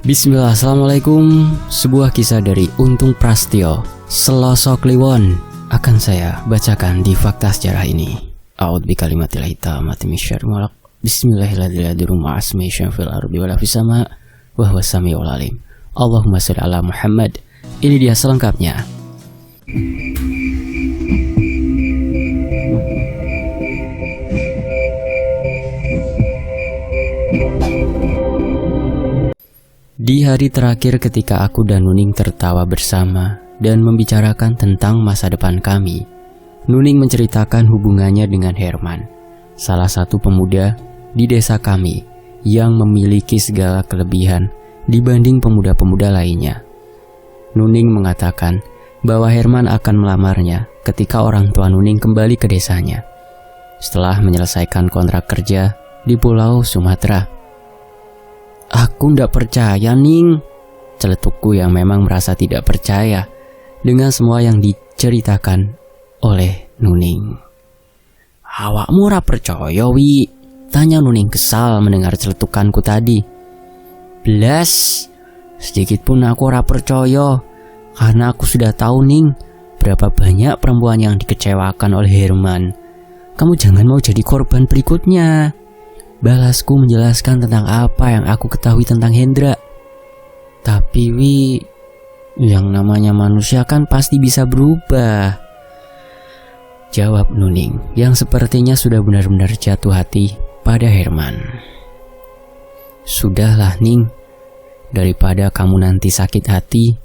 Bismillah, assalamualaikum. Sebuah kisah dari Untung Prastio, Selosok Kliwon, akan saya bacakan di fakta sejarah ini. A'udzu bikalimatil tammati min syarri ma khalaq. Bismillahirrahmanirrahim. Ma'asmi syafil ardi wala fis sama wa huwas samiul alim. Allahumma shalli ala Muhammad. Ini dia selengkapnya. Di hari terakhir ketika aku dan Nuning tertawa bersama dan membicarakan tentang masa depan kami, Nuning menceritakan hubungannya dengan Herman, salah satu pemuda di desa kami yang memiliki segala kelebihan dibanding pemuda-pemuda lainnya. Nuning mengatakan bahwa Herman akan melamarnya ketika orang tua Nuning kembali ke desanya setelah menyelesaikan kontrak kerja di Pulau Sumatera. "Aku ndak percaya, Ning," celetukku yang memang merasa tidak percaya dengan semua yang diceritakan oleh Nuning. "Awakmu ora percaya, Wi?" tanya Nuning kesal mendengar celetukanku tadi. "Blas, sedikit pun aku ora percaya, karena aku sudah tahu, Ning, berapa banyak perempuan yang dikecewakan oleh Herman. Kamu jangan mau jadi korban berikutnya," balasku menjelaskan tentang apa yang aku ketahui tentang Hendra. "Tapi Wi, yang namanya manusia kan pasti bisa berubah," jawab Nuning yang sepertinya sudah benar-benar jatuh hati pada Herman. "Sudahlah, Ning, daripada kamu nanti sakit hati,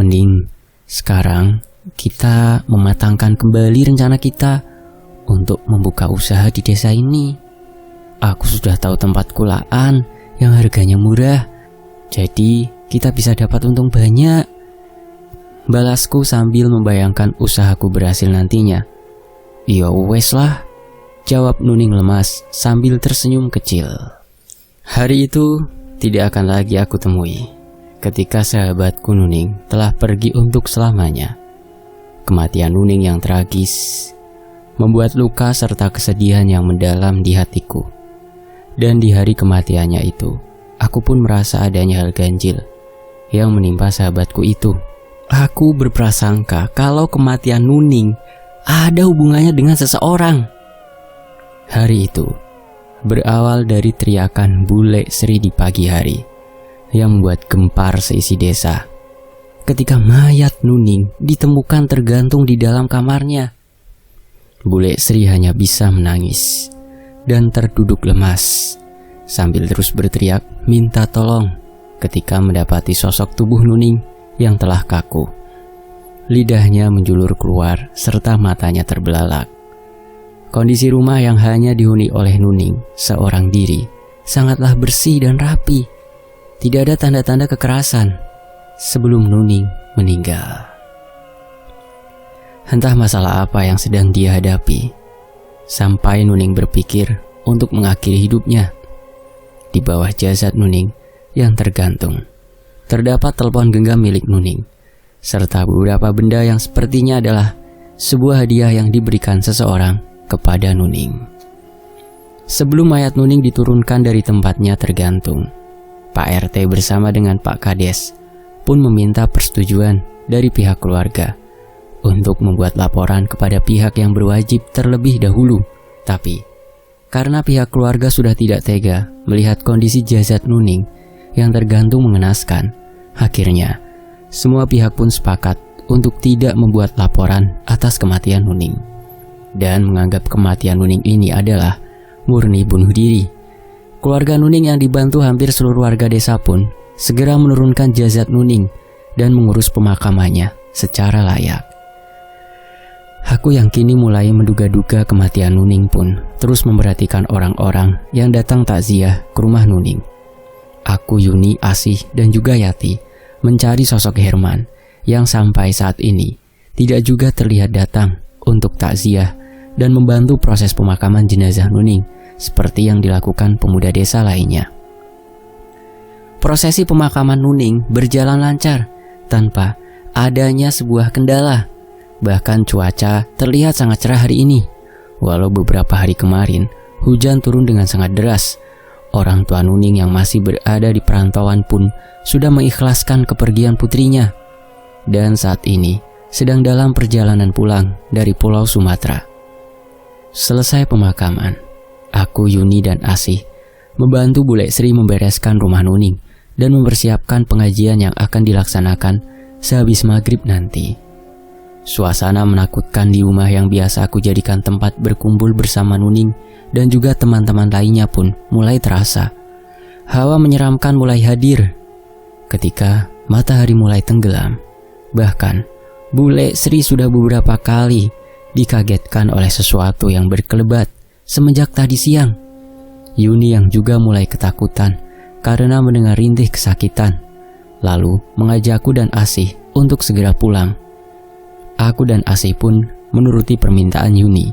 mending sekarang kita mematangkan kembali rencana kita untuk membuka usaha di desa ini. Aku sudah tahu tempat kulaan yang harganya murah, jadi kita bisa dapat untung banyak," balasku sambil membayangkan usahaku berhasil nantinya. "Ya wes lah," jawab Nuning lemas sambil tersenyum kecil. Hari itu tidak akan lagi aku temui ketika sahabatku Nuning telah pergi untuk selamanya. Kematian Nuning yang tragis membuat luka serta kesedihan yang mendalam di hatiku. Dan di hari kematiannya itu, aku pun merasa adanya hal ganjil yang menimpa sahabatku itu. Aku berprasangka kalau kematian Nuning ada hubungannya dengan seseorang. Hari itu berawal dari teriakan bule Sri di pagi hari yang membuat gempar seisi desa ketika mayat Nuning ditemukan tergantung di dalam kamarnya. Bule Sri hanya bisa menangis dan terduduk lemas sambil terus berteriak minta tolong ketika mendapati sosok tubuh Nuning yang telah kaku. Lidahnya menjulur keluar serta matanya terbelalak. Kondisi rumah yang hanya dihuni oleh Nuning seorang diri sangatlah bersih dan rapi. Tidak ada tanda-tanda kekerasan sebelum Nuning meninggal. Entah masalah apa yang sedang dia hadapi, sampai Nuning berpikir untuk mengakhiri hidupnya. Di bawah jasad Nuning yang tergantung terdapat telepon genggam milik Nuning, serta beberapa benda yang sepertinya adalah sebuah hadiah yang diberikan seseorang kepada Nuning. Sebelum mayat Nuning diturunkan dari tempatnya tergantung, Pak RT bersama dengan Pak Kades pun meminta persetujuan dari pihak keluarga untuk membuat laporan kepada pihak yang berwajib terlebih dahulu. Tapi karena pihak keluarga sudah tidak tega melihat kondisi jasad Nuning yang tergantung mengenaskan, akhirnya semua pihak pun sepakat untuk tidak membuat laporan atas kematian Nuning dan menganggap kematian Nuning ini adalah murni bunuh diri. Keluarga Nuning yang dibantu hampir seluruh warga desa pun segera menurunkan jasad Nuning dan mengurus pemakamannya secara layak. Aku yang kini mulai menduga-duga kematian Nuning pun terus memperhatikan orang-orang yang datang takziah ke rumah Nuning. Aku, Yuni, Asih, dan juga Yati mencari sosok Herman yang sampai saat ini tidak juga terlihat datang untuk takziah dan membantu proses pemakaman jenazah Nuning seperti yang dilakukan pemuda desa lainnya. Prosesi pemakaman Nuning berjalan lancar tanpa adanya sebuah kendala. Bahkan cuaca terlihat sangat cerah hari ini. Walau beberapa hari kemarin hujan turun dengan sangat deras. Orang tua Nuning yang masih berada di perantauan pun sudah mengikhlaskan kepergian putrinya, dan saat ini sedang dalam perjalanan pulang dari Pulau Sumatera. Selesai pemakaman, aku, Yuni, dan Asih membantu Bule Sri membereskan rumah Nuning dan mempersiapkan pengajian yang akan dilaksanakan sehabis maghrib nanti. Suasana menakutkan di rumah yang biasa aku jadikan tempat berkumpul bersama Nuning dan juga teman-teman lainnya pun mulai terasa. Hawa menyeramkan mulai hadir ketika matahari mulai tenggelam. Bahkan Bule Sri sudah beberapa kali dikagetkan oleh sesuatu yang berkelebat semenjak tadi siang. Yuni yang juga mulai ketakutan karena mendengar rintih kesakitan, lalu mengajakku dan Asih untuk segera pulang. Aku dan Asih pun menuruti permintaan Yuni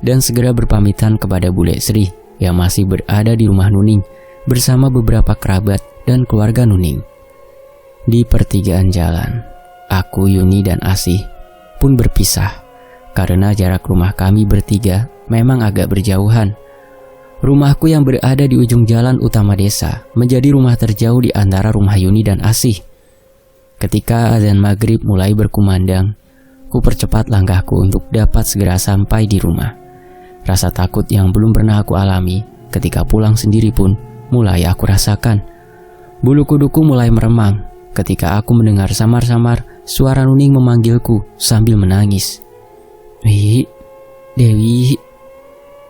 dan segera berpamitan kepada Bule Sri yang masih berada di rumah Nuning bersama beberapa kerabat dan keluarga Nuning. Di pertigaan jalan, aku, Yuni, dan Asih pun berpisah karena jarak rumah kami bertiga memang agak berjauhan. Rumahku yang berada di ujung jalan utama desa menjadi rumah terjauh di antara rumah Yuni dan Asih. Ketika azan maghrib mulai berkumandang, ku percepat langkahku untuk dapat segera sampai di rumah. Rasa takut yang belum pernah aku alami ketika pulang sendiri pun mulai aku rasakan. Bulu kuduku mulai meremang ketika aku mendengar samar-samar suara Nuning memanggilku sambil menangis. "Wi, Dewi,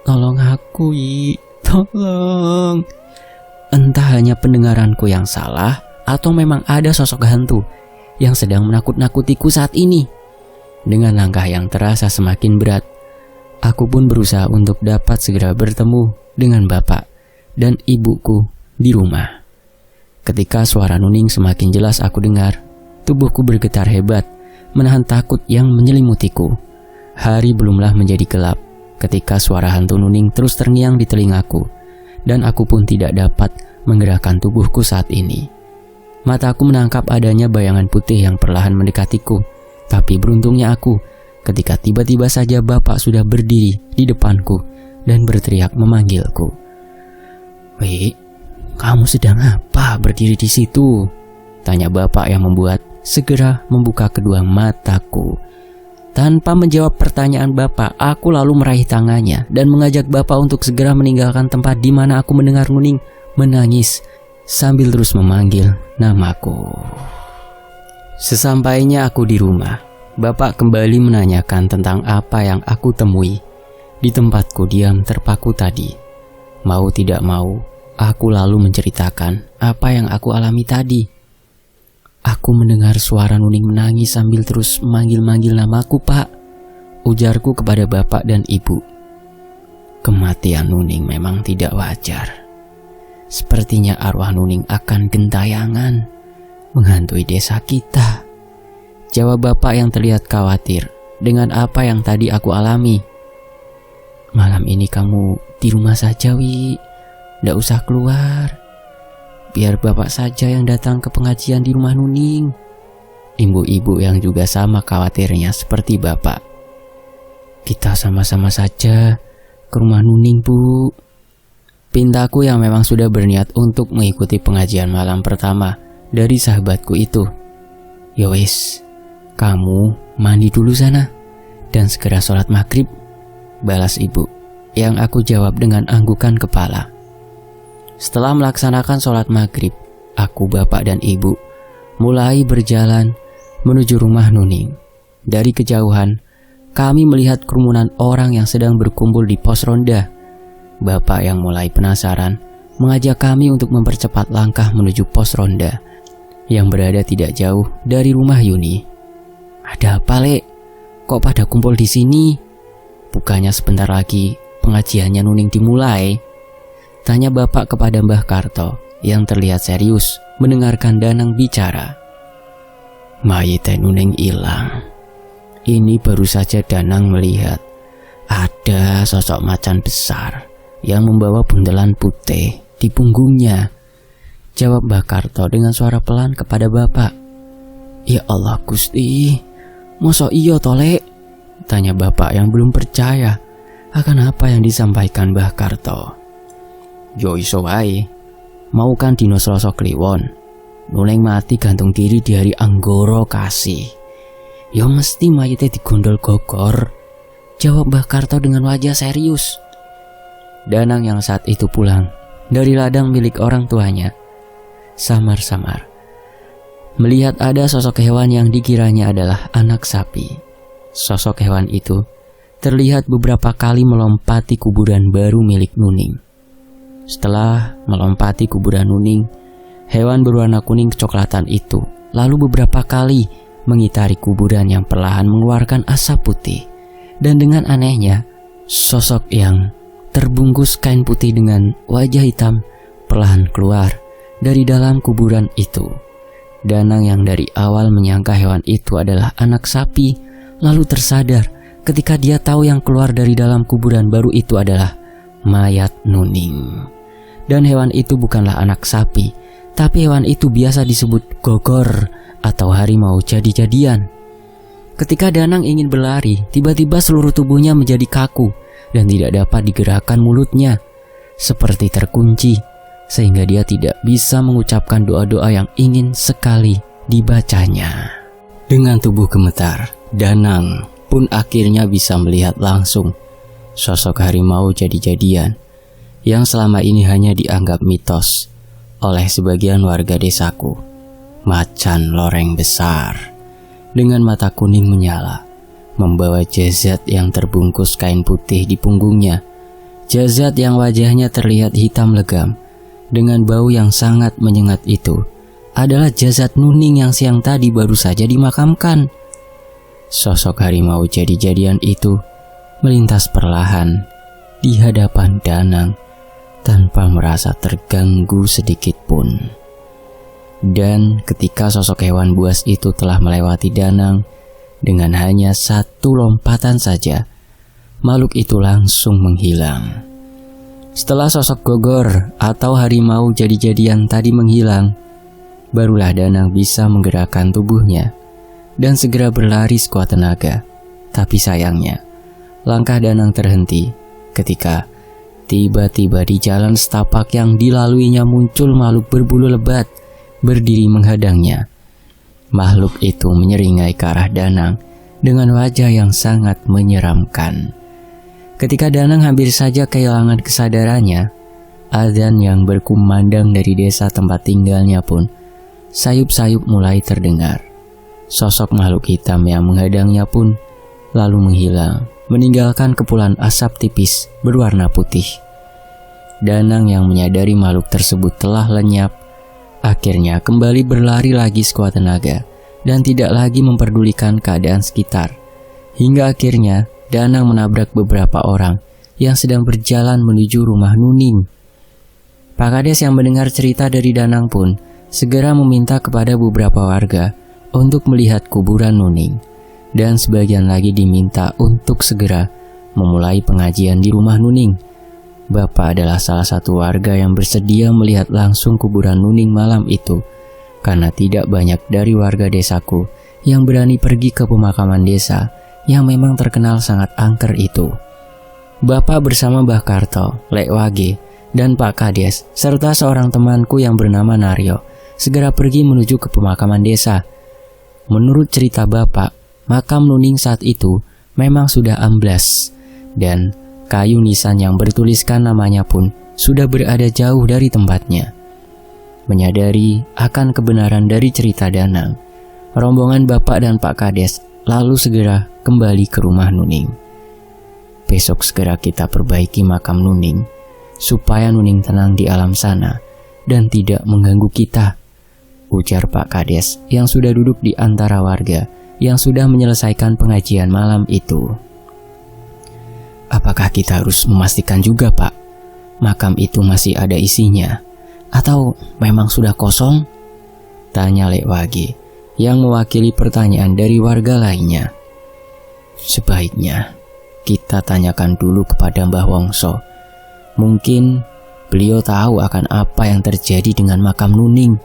tolong aku, Wi, tolong." Entah hanya pendengaranku yang salah atau memang ada sosok hantu yang sedang menakut-nakutiku saat ini. Dengan langkah yang terasa semakin berat, aku pun berusaha untuk dapat segera bertemu dengan bapak dan ibuku di rumah. Ketika suara Nuning semakin jelas aku dengar, tubuhku bergetar hebat, menahan takut yang menyelimutiku. Hari belumlah menjadi gelap ketika suara hantu Nuning terus terngiang di telingaku, dan aku pun tidak dapat menggerakkan tubuhku saat ini. Mataku menangkap adanya bayangan putih yang perlahan mendekatiku. Tapi beruntungnya aku ketika tiba-tiba saja bapak sudah berdiri di depanku dan berteriak memanggilku. "Wi, kamu sedang apa berdiri di situ?" tanya bapak yang membuat segera membuka kedua mataku. Tanpa menjawab pertanyaan bapak, aku lalu meraih tangannya dan mengajak bapak untuk segera meninggalkan tempat di mana aku mendengar Nuning menangis sambil terus memanggil namaku. Sesampainya aku di rumah, bapak kembali menanyakan tentang apa yang aku temui di tempatku diam terpaku tadi. Mau tidak mau, aku lalu menceritakan apa yang aku alami tadi. Aku mendengar suara Nuning menangis sambil terus memanggil-manggil namaku, Pak. Ujarku kepada bapak dan ibu. Kematian Nuning memang tidak wajar. Sepertinya arwah Nuning akan gentayangan menghantui desa kita, jawab bapak yang terlihat khawatir dengan apa yang tadi aku alami. Malam ini kamu di rumah saja, Wi. Nggak usah keluar. Biar bapak saja yang datang ke pengajian di rumah Nuning. Ibu-ibu yang juga sama khawatirnya seperti bapak. Kita sama-sama saja ke rumah Nuning, Bu. Pintaku yang memang sudah berniat untuk mengikuti pengajian malam pertama dari sahabatku itu. "Yowis, kamu mandi dulu sana dan segera sholat maghrib," balas ibu, yang aku jawab dengan anggukan kepala. Setelah melaksanakan sholat maghrib, aku, bapak, dan ibu mulai berjalan menuju rumah Nuning. Dari kejauhan, kami melihat kerumunan orang yang sedang berkumpul di pos ronda. Bapak yang mulai penasaran mengajak kami untuk mempercepat langkah menuju pos ronda yang berada tidak jauh dari rumah Yuni. "Ada apa, Lek? Kok pada kumpul di sini? Bukannya sebentar lagi pengajiannya Nuning dimulai?" tanya bapak kepada Mbah Karto yang terlihat serius mendengarkan Danang bicara. "Mayit Nuning hilang. Ini baru saja Danang melihat ada sosok macan besar yang membawa buntelan putih di punggungnya," jawab Mbah Karto dengan suara pelan kepada bapak. "Ya Allah Gusti, mosok iya tolek?" tanya bapak yang belum percaya akan apa yang disampaikan Mbah Karto. Yo iso wae. Mau kan dino Selasa Kliwon. Nuneng mati gantung diri di hari Anggoro Kasih. Yo mesti mayitnya digondol Gogor, jawab Mbah Karto dengan wajah serius. Danang yang saat itu pulang dari ladang milik orang tuanya samar-samar melihat ada sosok hewan yang dikiranya adalah anak sapi. Sosok hewan itu terlihat beberapa kali melompati kuburan baru milik Nuning. Setelah melompati kuburan Nuning, hewan berwarna kuning kecoklatan itu lalu beberapa kali mengitari kuburan yang perlahan mengeluarkan asap putih. Dan dengan anehnya, sosok yang terbungkus kain putih dengan wajah hitam perlahan keluar dari dalam kuburan itu. Danang yang dari awal menyangka hewan itu adalah anak sapi, lalu tersadar ketika dia tahu yang keluar dari dalam kuburan baru itu adalah mayat Nuning. Dan hewan itu bukanlah anak sapi, tapi hewan itu biasa disebut Gogor atau harimau jadi-jadian. Ketika Danang ingin berlari, tiba-tiba seluruh tubuhnya menjadi kaku dan tidak dapat digerakkan mulutnya, seperti terkunci, sehingga dia tidak bisa mengucapkan doa-doa yang ingin sekali dibacanya. Dengan tubuh gemetar, Danang pun akhirnya bisa melihat langsung sosok harimau jadi-jadian yang selama ini hanya dianggap mitos oleh sebagian warga desaku. Macan loreng besar dengan mata kuning menyala, membawa jasad yang terbungkus kain putih di punggungnya. Jasad yang wajahnya terlihat hitam legam dengan bau yang sangat menyengat itu adalah jasad Nuning yang siang tadi baru saja dimakamkan. Sosok harimau jadi-jadian itu melintas perlahan di hadapan Danang tanpa merasa terganggu sedikit pun. Dan ketika sosok hewan buas itu telah melewati Danang, dengan hanya satu lompatan saja, makhluk itu langsung menghilang. Setelah sosok Gogor atau harimau jadi-jadian tadi menghilang, barulah Danang bisa menggerakkan tubuhnya dan segera berlari sekuat tenaga. Tapi sayangnya, langkah Danang terhenti ketika tiba-tiba di jalan setapak yang dilaluinya muncul makhluk berbulu lebat berdiri menghadangnya. Makhluk itu menyeringai ke arah Danang dengan wajah yang sangat menyeramkan. Ketika Danang hampir saja kehilangan kesadarannya, azan yang berkumandang dari desa tempat tinggalnya pun sayup-sayup mulai terdengar. Sosok makhluk hitam yang menghadangnya pun lalu menghilang, meninggalkan kepulan asap tipis berwarna putih. Danang yang menyadari makhluk tersebut telah lenyap, akhirnya kembali berlari lagi sekuat tenaga dan tidak lagi memperdulikan keadaan sekitar. Hingga akhirnya Danang menabrak beberapa orang yang sedang berjalan menuju rumah Nuning. Pak Kades yang mendengar cerita dari Danang pun segera meminta kepada beberapa warga untuk melihat kuburan Nuning, dan sebagian lagi diminta untuk segera memulai pengajian di rumah Nuning. Bapak adalah salah satu warga yang bersedia melihat langsung kuburan Nuning malam itu, karena tidak banyak dari warga desaku yang berani pergi ke pemakaman desa yang memang terkenal sangat angker itu. Bapak bersama Mbah Karto, Lek Wage, dan Pak Kades, serta seorang temanku yang bernama Naryo, segera pergi menuju ke pemakaman desa. Menurut cerita Bapak, makam Nuning saat itu memang sudah amblas, dan kayu nisan yang bertuliskan namanya pun sudah berada jauh dari tempatnya. Menyadari akan kebenaran dari cerita Danang, rombongan Bapak dan Pak Kades lalu segera kembali ke rumah Nuning. Besok segera kita perbaiki makam Nuning, supaya Nuning tenang di alam sana dan tidak mengganggu kita, ujar Pak Kades yang sudah duduk di antara warga yang sudah menyelesaikan pengajian malam itu. Apakah kita harus memastikan juga, Pak, makam itu masih ada isinya, atau memang sudah kosong? Tanya Lek Wage yang mewakili pertanyaan dari warga lainnya. Sebaiknya kita tanyakan dulu kepada Mbah Wongso. Mungkin beliau tahu akan apa yang terjadi dengan makam Nuning,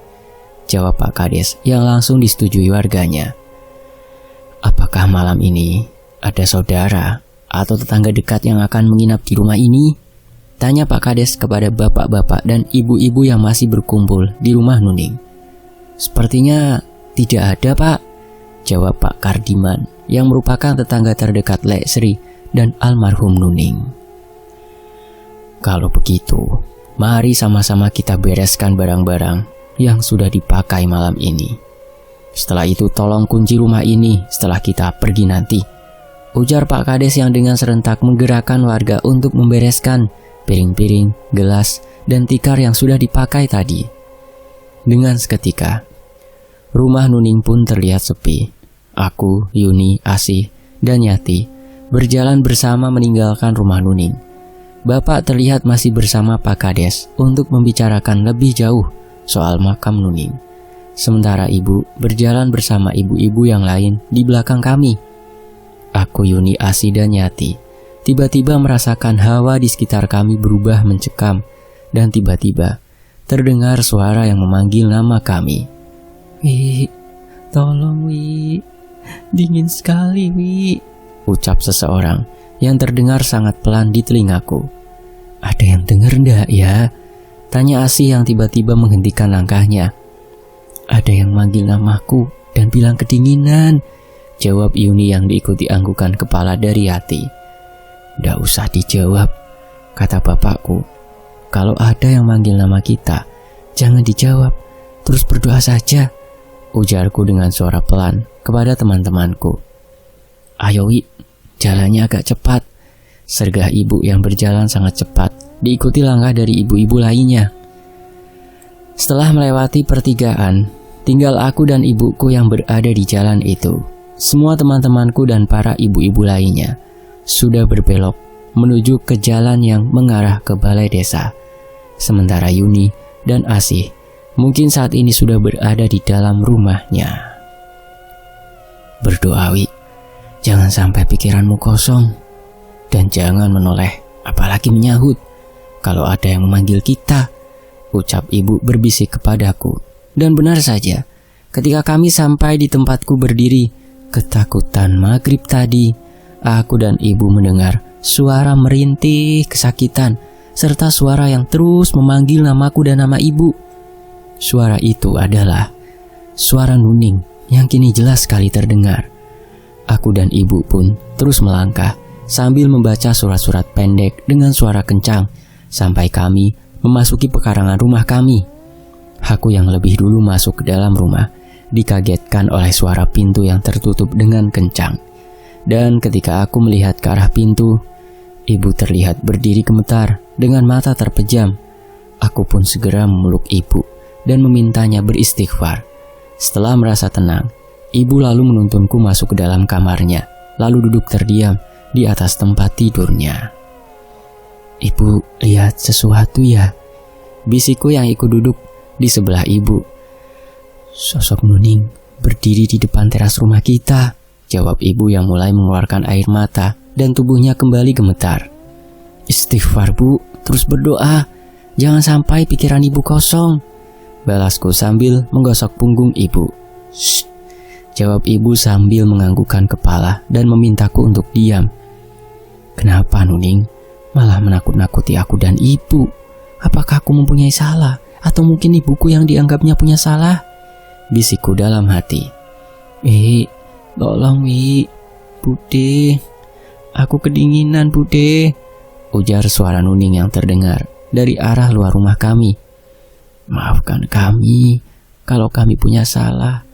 jawab Pak Kades yang langsung disetujui warganya. Apakah malam ini ada saudara atau tetangga dekat yang akan menginap di rumah ini? Tanya Pak Kades kepada bapak-bapak dan ibu-ibu yang masih berkumpul di rumah Nuning. Sepertinya tidak ada, Pak, jawab Pak Kardiman yang merupakan tetangga terdekat Lek Sri dan almarhum Nuning. Kalau begitu, mari sama-sama kita bereskan barang-barang yang sudah dipakai malam ini. Setelah itu tolong kunci rumah ini setelah kita pergi nanti, ujar Pak Kades yang dengan serentak menggerakkan warga untuk membereskan piring-piring, gelas, dan tikar yang sudah dipakai tadi. Dengan seketika, rumah Nuning pun terlihat sepi. Aku, Yuni, Asih, dan Yati berjalan bersama meninggalkan rumah Nuning. Bapak terlihat masih bersama Pak Kades untuk membicarakan lebih jauh soal makam Nuning. Sementara ibu berjalan bersama ibu-ibu yang lain di belakang kami. Aku, Yuni, Asih, dan Yati tiba-tiba merasakan hawa di sekitar kami berubah mencekam, dan tiba-tiba terdengar suara yang memanggil nama kami. "Wi, tolong Wi, dingin sekali Wi," ucap seseorang yang terdengar sangat pelan di telingaku. "Ada yang dengar enggak ya?" tanya Asih yang tiba-tiba menghentikan langkahnya. "Ada yang manggil namaku dan bilang kedinginan," jawab Yuni yang diikuti anggukan kepala dari Yati. "Nggak usah dijawab," kata bapakku. "Kalau ada yang manggil nama kita, jangan dijawab, terus berdoa saja," ujarku dengan suara pelan kepada teman-temanku. "Ayo Wi, jalannya agak cepat," sergah ibu yang berjalan sangat cepat, diikuti langkah dari ibu-ibu lainnya. Setelah melewati pertigaan, tinggal aku dan ibuku yang berada di jalan itu. Semua teman-temanku dan para ibu-ibu lainnya sudah berbelok menuju ke jalan yang mengarah ke balai desa. Sementara Yuni dan Asih mungkin saat ini sudah berada di dalam rumahnya. "Berdoa Wi, jangan sampai pikiranmu kosong, dan jangan menoleh apalagi menyahut kalau ada yang memanggil kita," ucap ibu berbisik kepadaku. Dan benar saja, ketika kami sampai di tempatku berdiri, ketakutan maghrib tadi, aku dan ibu mendengar suara merintih kesakitan, serta suara yang terus memanggil namaku dan nama ibu. Suara itu adalah suara Nuning yang kini jelas sekali terdengar. Aku dan ibu pun terus melangkah sambil membaca surat-surat pendek dengan suara kencang sampai kami memasuki pekarangan rumah kami. Aku yang lebih dulu masuk ke dalam rumah dikagetkan oleh suara pintu yang tertutup dengan kencang. Dan ketika aku melihat ke arah pintu, ibu terlihat berdiri gemetar dengan mata terpejam. Aku pun segera memeluk ibu dan memintanya beristighfar. Setelah merasa tenang, ibu lalu menuntunku masuk ke dalam kamarnya, lalu duduk terdiam di atas tempat tidurnya. "Ibu lihat sesuatu ya?" bisikku yang ikut duduk di sebelah ibu. "Sosok Nuning berdiri di depan teras rumah kita," jawab ibu yang mulai mengeluarkan air mata dan tubuhnya kembali gemetar. "Istighfar Bu, terus berdoa, jangan sampai pikiran ibu kosong," balasku sambil menggosok punggung ibu. "Shh," jawab ibu sambil menganggukkan kepala dan memintaku untuk diam. "Kenapa Nuning malah menakut-nakuti aku dan ibu? Apakah aku mempunyai salah? Atau mungkin ibuku yang dianggapnya punya salah?" bisikku dalam hati. Tolong Wi, Bude, aku kedinginan Bude," ujar suara Nuning yang terdengar dari arah luar rumah kami. "Maafkan kami kalau kami punya salah,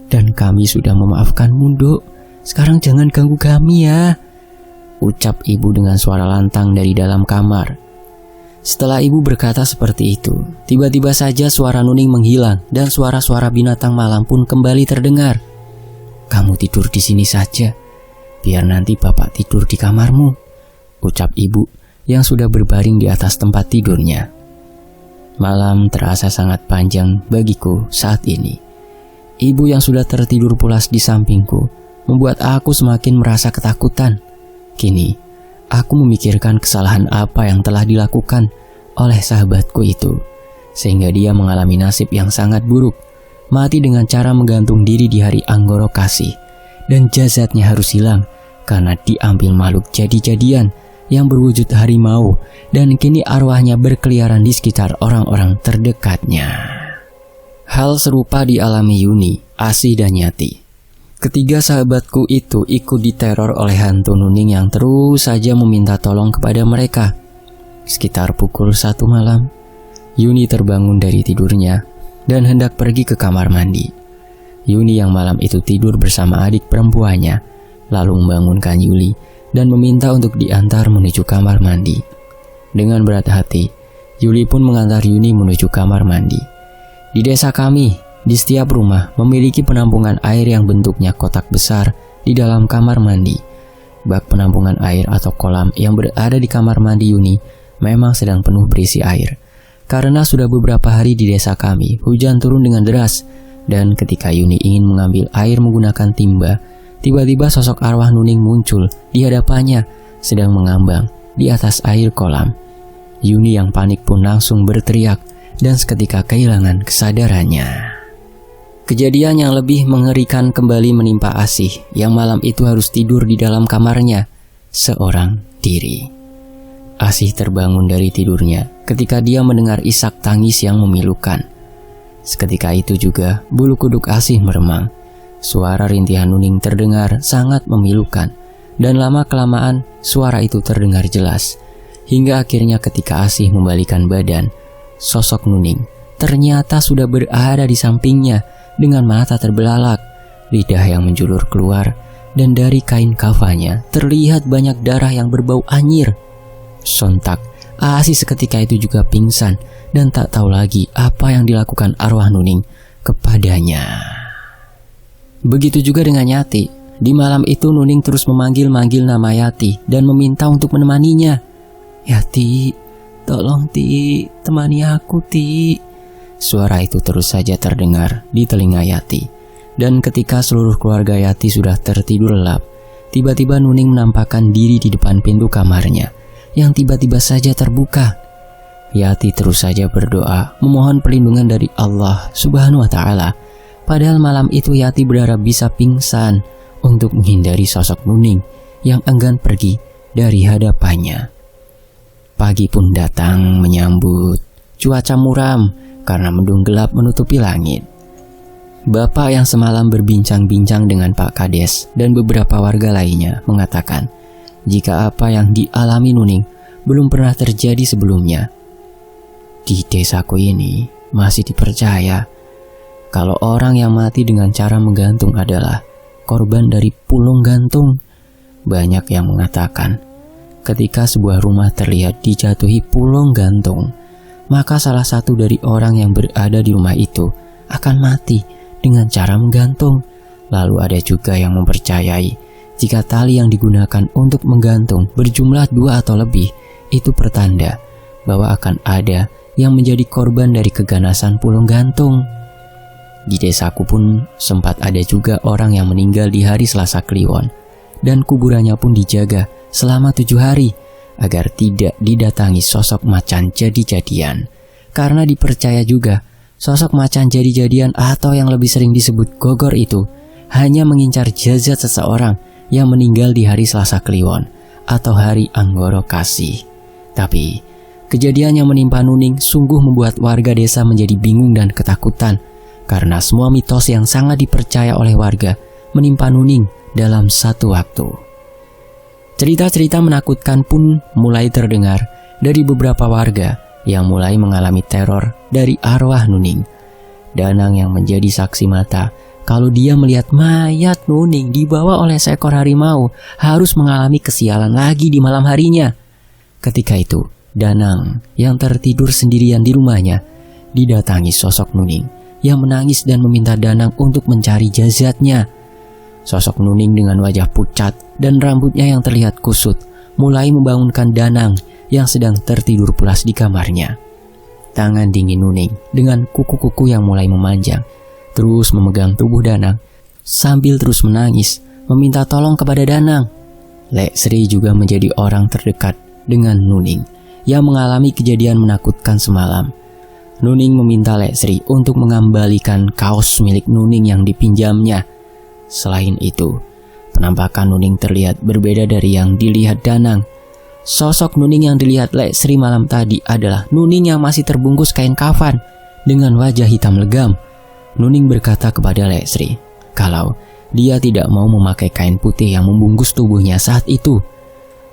dan kami sudah memaafkanmu Duk. Sekarang jangan ganggu kami ya," ucap ibu dengan suara lantang dari dalam kamar. Setelah ibu berkata seperti itu, tiba-tiba saja suara Nuning menghilang dan suara-suara binatang malam pun kembali terdengar. "Kamu tidur di sini saja, biar nanti bapak tidur di kamarmu," ucap ibu yang sudah berbaring di atas tempat tidurnya. Malam terasa sangat panjang bagiku saat ini. Ibu yang sudah tertidur pulas di sampingku membuat aku semakin merasa ketakutan. Kini, aku memikirkan kesalahan apa yang telah dilakukan oleh sahabatku itu, sehingga dia mengalami nasib yang sangat buruk, mati dengan cara menggantung diri di hari Anggoro Kasih, dan jasadnya harus hilang karena diambil makhluk jadi-jadian yang berwujud harimau dan kini arwahnya berkeliaran di sekitar orang-orang terdekatnya. Hal serupa dialami Yuni, Asih, dan Yati. Ketiga sahabatku itu ikut diteror oleh hantu Nuning yang terus saja meminta tolong kepada mereka. Sekitar pukul 1 malam, Yuni terbangun dari tidurnya dan hendak pergi ke kamar mandi. Yuni yang malam itu tidur bersama adik perempuannya, lalu membangunkan Yuli dan meminta untuk diantar menuju kamar mandi. Dengan berat hati, Yuli pun mengantar Yuni menuju kamar mandi. Di desa kami, di setiap rumah memiliki penampungan air yang bentuknya kotak besar di dalam kamar mandi. Bak penampungan air atau kolam yang berada di kamar mandi Yuni memang sedang penuh berisi air. Karena sudah beberapa hari di desa kami, hujan turun dengan deras, dan ketika Yuni ingin mengambil air menggunakan timba, tiba-tiba sosok arwah Nuning muncul di hadapannya, sedang mengambang di atas air kolam. Yuni yang panik pun langsung berteriak dan seketika kehilangan kesadarannya. Kejadian yang lebih mengerikan kembali menimpa Asih yang malam itu harus tidur di dalam kamarnya seorang diri. Asih terbangun dari tidurnya ketika dia mendengar isak tangis yang memilukan. Seketika itu juga bulu kuduk Asih meremang. Suara rintihan Nuning terdengar sangat memilukan, dan lama-kelamaan suara itu terdengar jelas. Hingga akhirnya ketika Asih membalikan badan, sosok Nuning ternyata sudah berada di sampingnya dengan mata terbelalak, lidah yang menjulur keluar, dan dari kain kafannya terlihat banyak darah yang berbau anyir. Sontak, Asih seketika itu juga pingsan dan tak tahu lagi apa yang dilakukan arwah Nuning kepadanya. Begitu juga dengan Yati. Di malam itu Nuning terus memanggil-manggil nama Yati dan meminta untuk menemaninya. "Yati, tolong Ti, temani aku Ti." Suara itu terus saja terdengar di telinga Yati. Dan ketika seluruh keluarga Yati sudah tertidur lelap, tiba-tiba Nuning menampakkan diri di depan pintu kamarnya yang tiba-tiba saja terbuka. Yati terus saja berdoa memohon perlindungan dari Allah Subhanahu wa Ta'ala. Padahal malam itu Yati berharap bisa pingsan untuk menghindari sosok Nuning yang enggan pergi dari hadapannya. Pagi pun datang menyambut. Cuaca muram karena mendung gelap menutupi langit. Bapak yang semalam berbincang-bincang dengan Pak Kades dan beberapa warga lainnya mengatakan jika apa yang dialami Nuning belum pernah terjadi sebelumnya. Di desaku ini masih dipercaya kalau orang yang mati dengan cara menggantung adalah korban dari pulung gantung. Banyak yang mengatakan ketika sebuah rumah terlihat dijatuhi pulung gantung, maka salah satu dari orang yang berada di rumah itu akan mati dengan cara menggantung. Lalu ada juga yang mempercayai jika tali yang digunakan untuk menggantung berjumlah 2 atau lebih, itu pertanda bahwa akan ada yang menjadi korban dari keganasan pulung gantung. Di desaku pun sempat ada juga orang yang meninggal di hari Selasa Kliwon, dan kuburannya pun dijaga selama 7 hari agar tidak didatangi sosok macan jadi-jadian. Karena dipercaya juga sosok macan jadi-jadian atau yang lebih sering disebut gogor itu hanya mengincar jasad seseorang yang meninggal di hari Selasa Kliwon atau hari Anggoro Kasih. Tapi kejadian yang menimpa Nuning sungguh membuat warga desa menjadi bingung dan ketakutan, karena semua mitos yang sangat dipercaya oleh warga menimpa Nuning dalam satu waktu. Cerita-cerita menakutkan pun mulai terdengar dari beberapa warga yang mulai mengalami teror dari arwah Nuning. Danang yang menjadi saksi mata kalau dia melihat mayat Nuning dibawa oleh seekor harimau harus mengalami kesialan lagi di malam harinya. Ketika itu, Danang yang tertidur sendirian di rumahnya didatangi sosok Nuning yang menangis dan meminta Danang untuk mencari jasadnya. Sosok Nuning dengan wajah pucat dan rambutnya yang terlihat kusut mulai membangunkan Danang yang sedang tertidur pulas di kamarnya. Tangan dingin Nuning dengan kuku-kuku yang mulai memanjang terus memegang tubuh Danang sambil terus menangis meminta tolong kepada Danang. Lek Sri juga menjadi orang terdekat dengan Nuning yang mengalami kejadian menakutkan semalam. Nuning meminta Lek Sri untuk mengembalikan kaos milik Nuning yang dipinjamnya. Selain itu, penampakan Nuning terlihat berbeda dari yang dilihat Danang. Sosok Nuning yang dilihat Lek Sri malam tadi adalah Nuning yang masih terbungkus kain kafan dengan wajah hitam legam. Nuning berkata kepada Lek Sri kalau dia tidak mau memakai kain putih yang membungkus tubuhnya saat itu.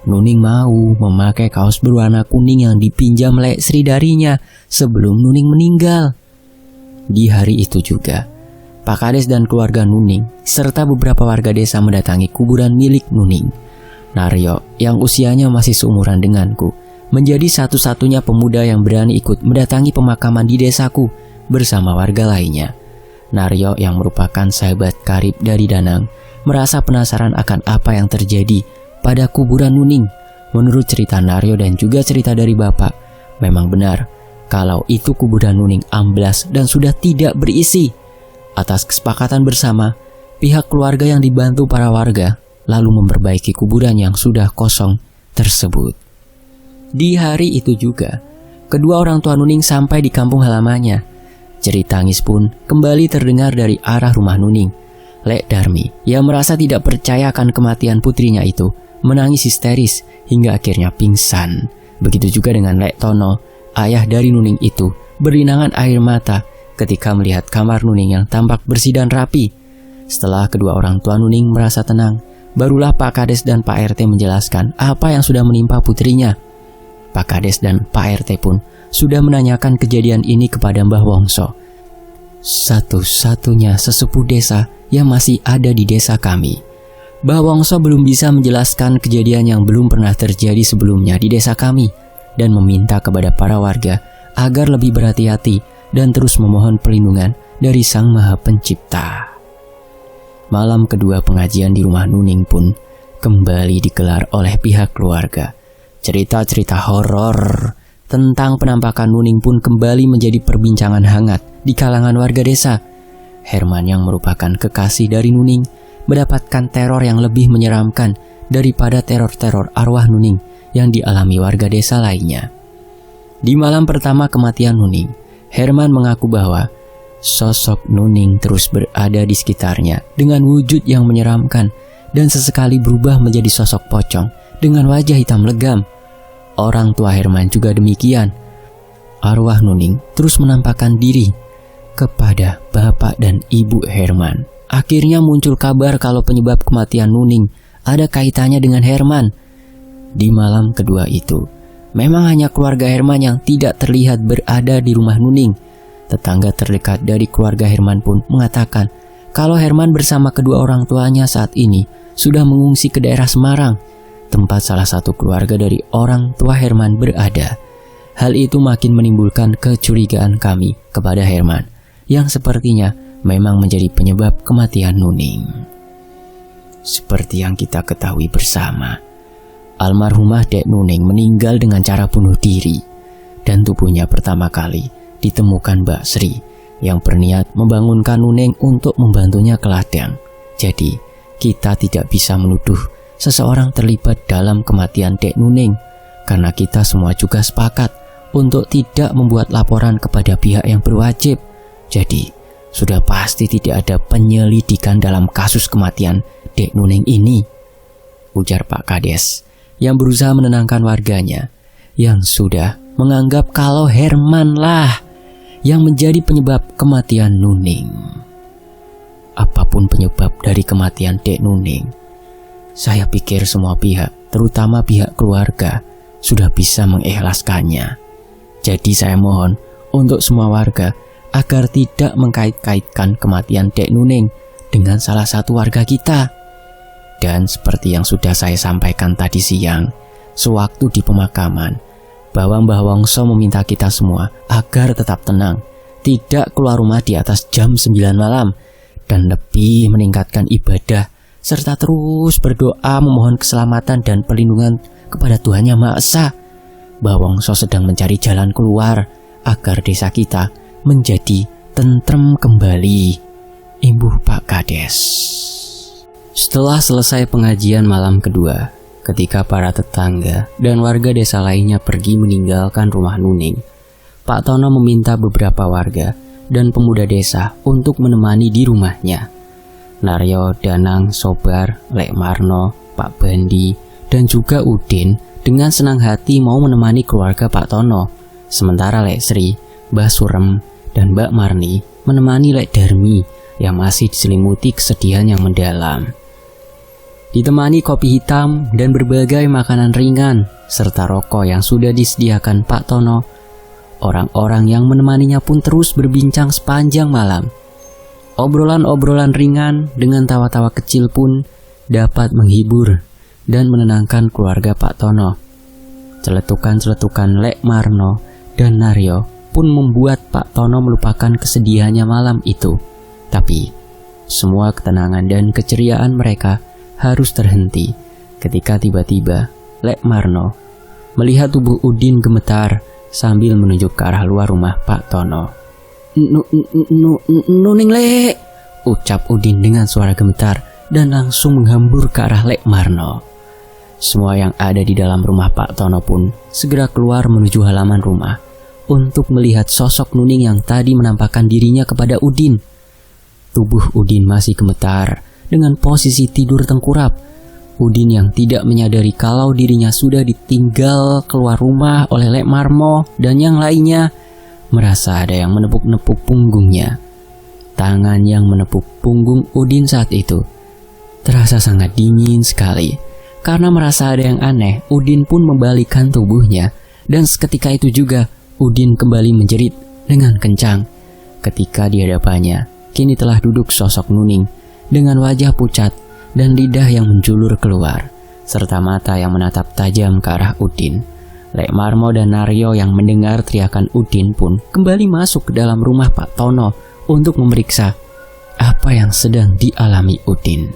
Nuning mau memakai kaos berwarna kuning yang dipinjam Lek Sri darinya sebelum Nuning meninggal. Di hari itu juga, Pak Kades dan keluarga Nuning serta beberapa warga desa mendatangi kuburan milik Nuning. Naryo yang usianya masih seumuran denganku menjadi satu-satunya pemuda yang berani ikut mendatangi pemakaman di desaku bersama warga lainnya. Naryo yang merupakan sahabat karib dari Danang merasa penasaran akan apa yang terjadi pada kuburan Nuning. Menurut cerita Naryo dan juga cerita dari bapak, memang benar kalau itu kuburan Nuning amblas dan sudah tidak berisi. Atas kesepakatan bersama, pihak keluarga yang dibantu para warga lalu memperbaiki kuburan yang sudah kosong tersebut. Di hari itu juga, kedua orang tua Nuning sampai di kampung halamannya. Jerit tangis pun kembali terdengar dari arah rumah Nuning. Lek Darmi yang merasa tidak percaya akan kematian putrinya itu menangis histeris hingga akhirnya pingsan. Begitu juga dengan Lek Tono, ayah dari Nuning itu, berlinangan air mata ketika melihat kamar Nuning yang tampak bersih dan rapi. Setelah kedua orang tua Nuning merasa tenang, barulah Pak Kades dan Pak RT menjelaskan apa yang sudah menimpa putrinya. Pak Kades dan Pak RT pun sudah menanyakan kejadian ini kepada Mbah Wongso, satu-satunya sesepuh desa yang masih ada di desa kami. Mbah Wongso belum bisa menjelaskan kejadian yang belum pernah terjadi sebelumnya di desa kami dan meminta kepada para warga agar lebih berhati-hati dan terus memohon perlindungan dari Sang Maha Pencipta. Malam kedua pengajian di rumah Nuning pun kembali digelar oleh pihak keluarga. Cerita-cerita horor tentang penampakan Nuning pun kembali menjadi perbincangan hangat di kalangan warga desa. Herman yang merupakan kekasih dari Nuning mendapatkan teror yang lebih menyeramkan daripada teror-teror arwah Nuning yang dialami warga desa lainnya. Di malam pertama kematian Nuning, Herman mengaku bahwa sosok Nuning terus berada di sekitarnya dengan wujud yang menyeramkan dan sesekali berubah menjadi sosok pocong dengan wajah hitam legam. Orang tua Herman juga demikian. Arwah Nuning terus menampakkan diri kepada bapak dan ibu Herman. Akhirnya muncul kabar kalau penyebab kematian Nuning ada kaitannya dengan Herman. Di malam kedua itu, memang hanya keluarga Herman yang tidak terlihat berada di rumah Nuning. Tetangga terdekat dari keluarga Herman pun mengatakan kalau Herman bersama kedua orang tuanya saat ini sudah mengungsi ke daerah Semarang, tempat salah satu keluarga dari orang tua Herman berada. Hal itu makin menimbulkan kecurigaan kami kepada Herman, yang sepertinya memang menjadi penyebab kematian Nuning. Seperti yang kita ketahui bersama, almarhumah Dek Nuning meninggal dengan cara bunuh diri, dan tubuhnya pertama kali ditemukan Mbak Sri yang berniat membangunkan Nuning untuk membantunya ke ladang. Jadi, kita tidak bisa menuduh seseorang terlibat dalam kematian Dek Nuning karena kita semua juga sepakat untuk tidak membuat laporan kepada pihak yang berwajib. Jadi, sudah pasti tidak ada penyelidikan dalam kasus kematian Dek Nuning ini, ujar Pak Kades yang berusaha menenangkan warganya yang sudah menganggap kalau Herman lah yang menjadi penyebab kematian Nuning. Apapun penyebab dari kematian Dek Nuning, saya pikir semua pihak, terutama pihak keluarga, sudah bisa mengikhlaskannya. Jadi saya mohon untuk semua warga agar tidak mengkait-kaitkan kematian Dek Nuning dengan salah satu warga kita. Dan seperti yang sudah saya sampaikan tadi siang, sewaktu di pemakaman, bahwa Mbah Wongso meminta kita semua agar tetap tenang, tidak keluar rumah di atas jam 9 malam, dan lebih meningkatkan ibadah, serta terus berdoa memohon keselamatan dan perlindungan kepada Tuhan Yang Maha Esa. Mbah Wongso sedang mencari jalan keluar agar desa kita menjadi tentrem kembali, imbuh Pak Kades. Setelah selesai pengajian malam kedua, ketika para tetangga dan warga desa lainnya pergi meninggalkan rumah Nuning, Pak Tono meminta beberapa warga dan pemuda desa untuk menemani di rumahnya. Naryo, Danang, Sobar, Lek Marno, Pak Bandi, dan juga Udin dengan senang hati mau menemani keluarga Pak Tono. Sementara Lek Sri, Mbah Surem, dan Mbak Marni menemani Lek Darmi yang masih diselimuti kesedihan yang mendalam. Ditemani kopi hitam dan berbagai makanan ringan serta rokok yang sudah disediakan Pak Tono, orang-orang yang menemaninya pun terus berbincang sepanjang malam. Obrolan-obrolan ringan dengan tawa-tawa kecil pun dapat menghibur dan menenangkan keluarga Pak Tono. Celetukan-celetukan Lek Marno dan Naryo pun membuat Pak Tono melupakan kesedihannya malam itu. Tapi semua ketenangan dan keceriaan mereka harus terhenti ketika tiba-tiba Lek Marno melihat tubuh Udin gemetar sambil menunjuk ke arah luar rumah Pak Tono. Nuning Lek, ucap Udin dengan suara gemetar dan langsung menghambur ke arah Lek Marno. Semua yang ada di dalam rumah Pak Tono pun segera keluar menuju halaman rumah untuk melihat sosok Nuning yang tadi menampakkan dirinya kepada Udin. Tubuh Udin masih gemetar dengan posisi tidur tengkurap. Udin yang tidak menyadari kalau dirinya sudah ditinggal keluar rumah oleh Lek Marmo dan yang lainnya merasa ada yang menepuk-nepuk punggungnya. Tangan yang menepuk punggung Udin saat itu terasa sangat dingin sekali. Karena merasa ada yang aneh, Udin pun membalikkan tubuhnya dan seketika itu juga Udin kembali menjerit dengan kencang. Ketika di hadapannya kini telah duduk sosok Nuning dengan wajah pucat dan lidah yang menjulur keluar, serta mata yang menatap tajam ke arah Udin. Lek Marmo dan Naryo yang mendengar teriakan Udin pun kembali masuk ke dalam rumah Pak Tono untuk memeriksa apa yang sedang dialami Udin.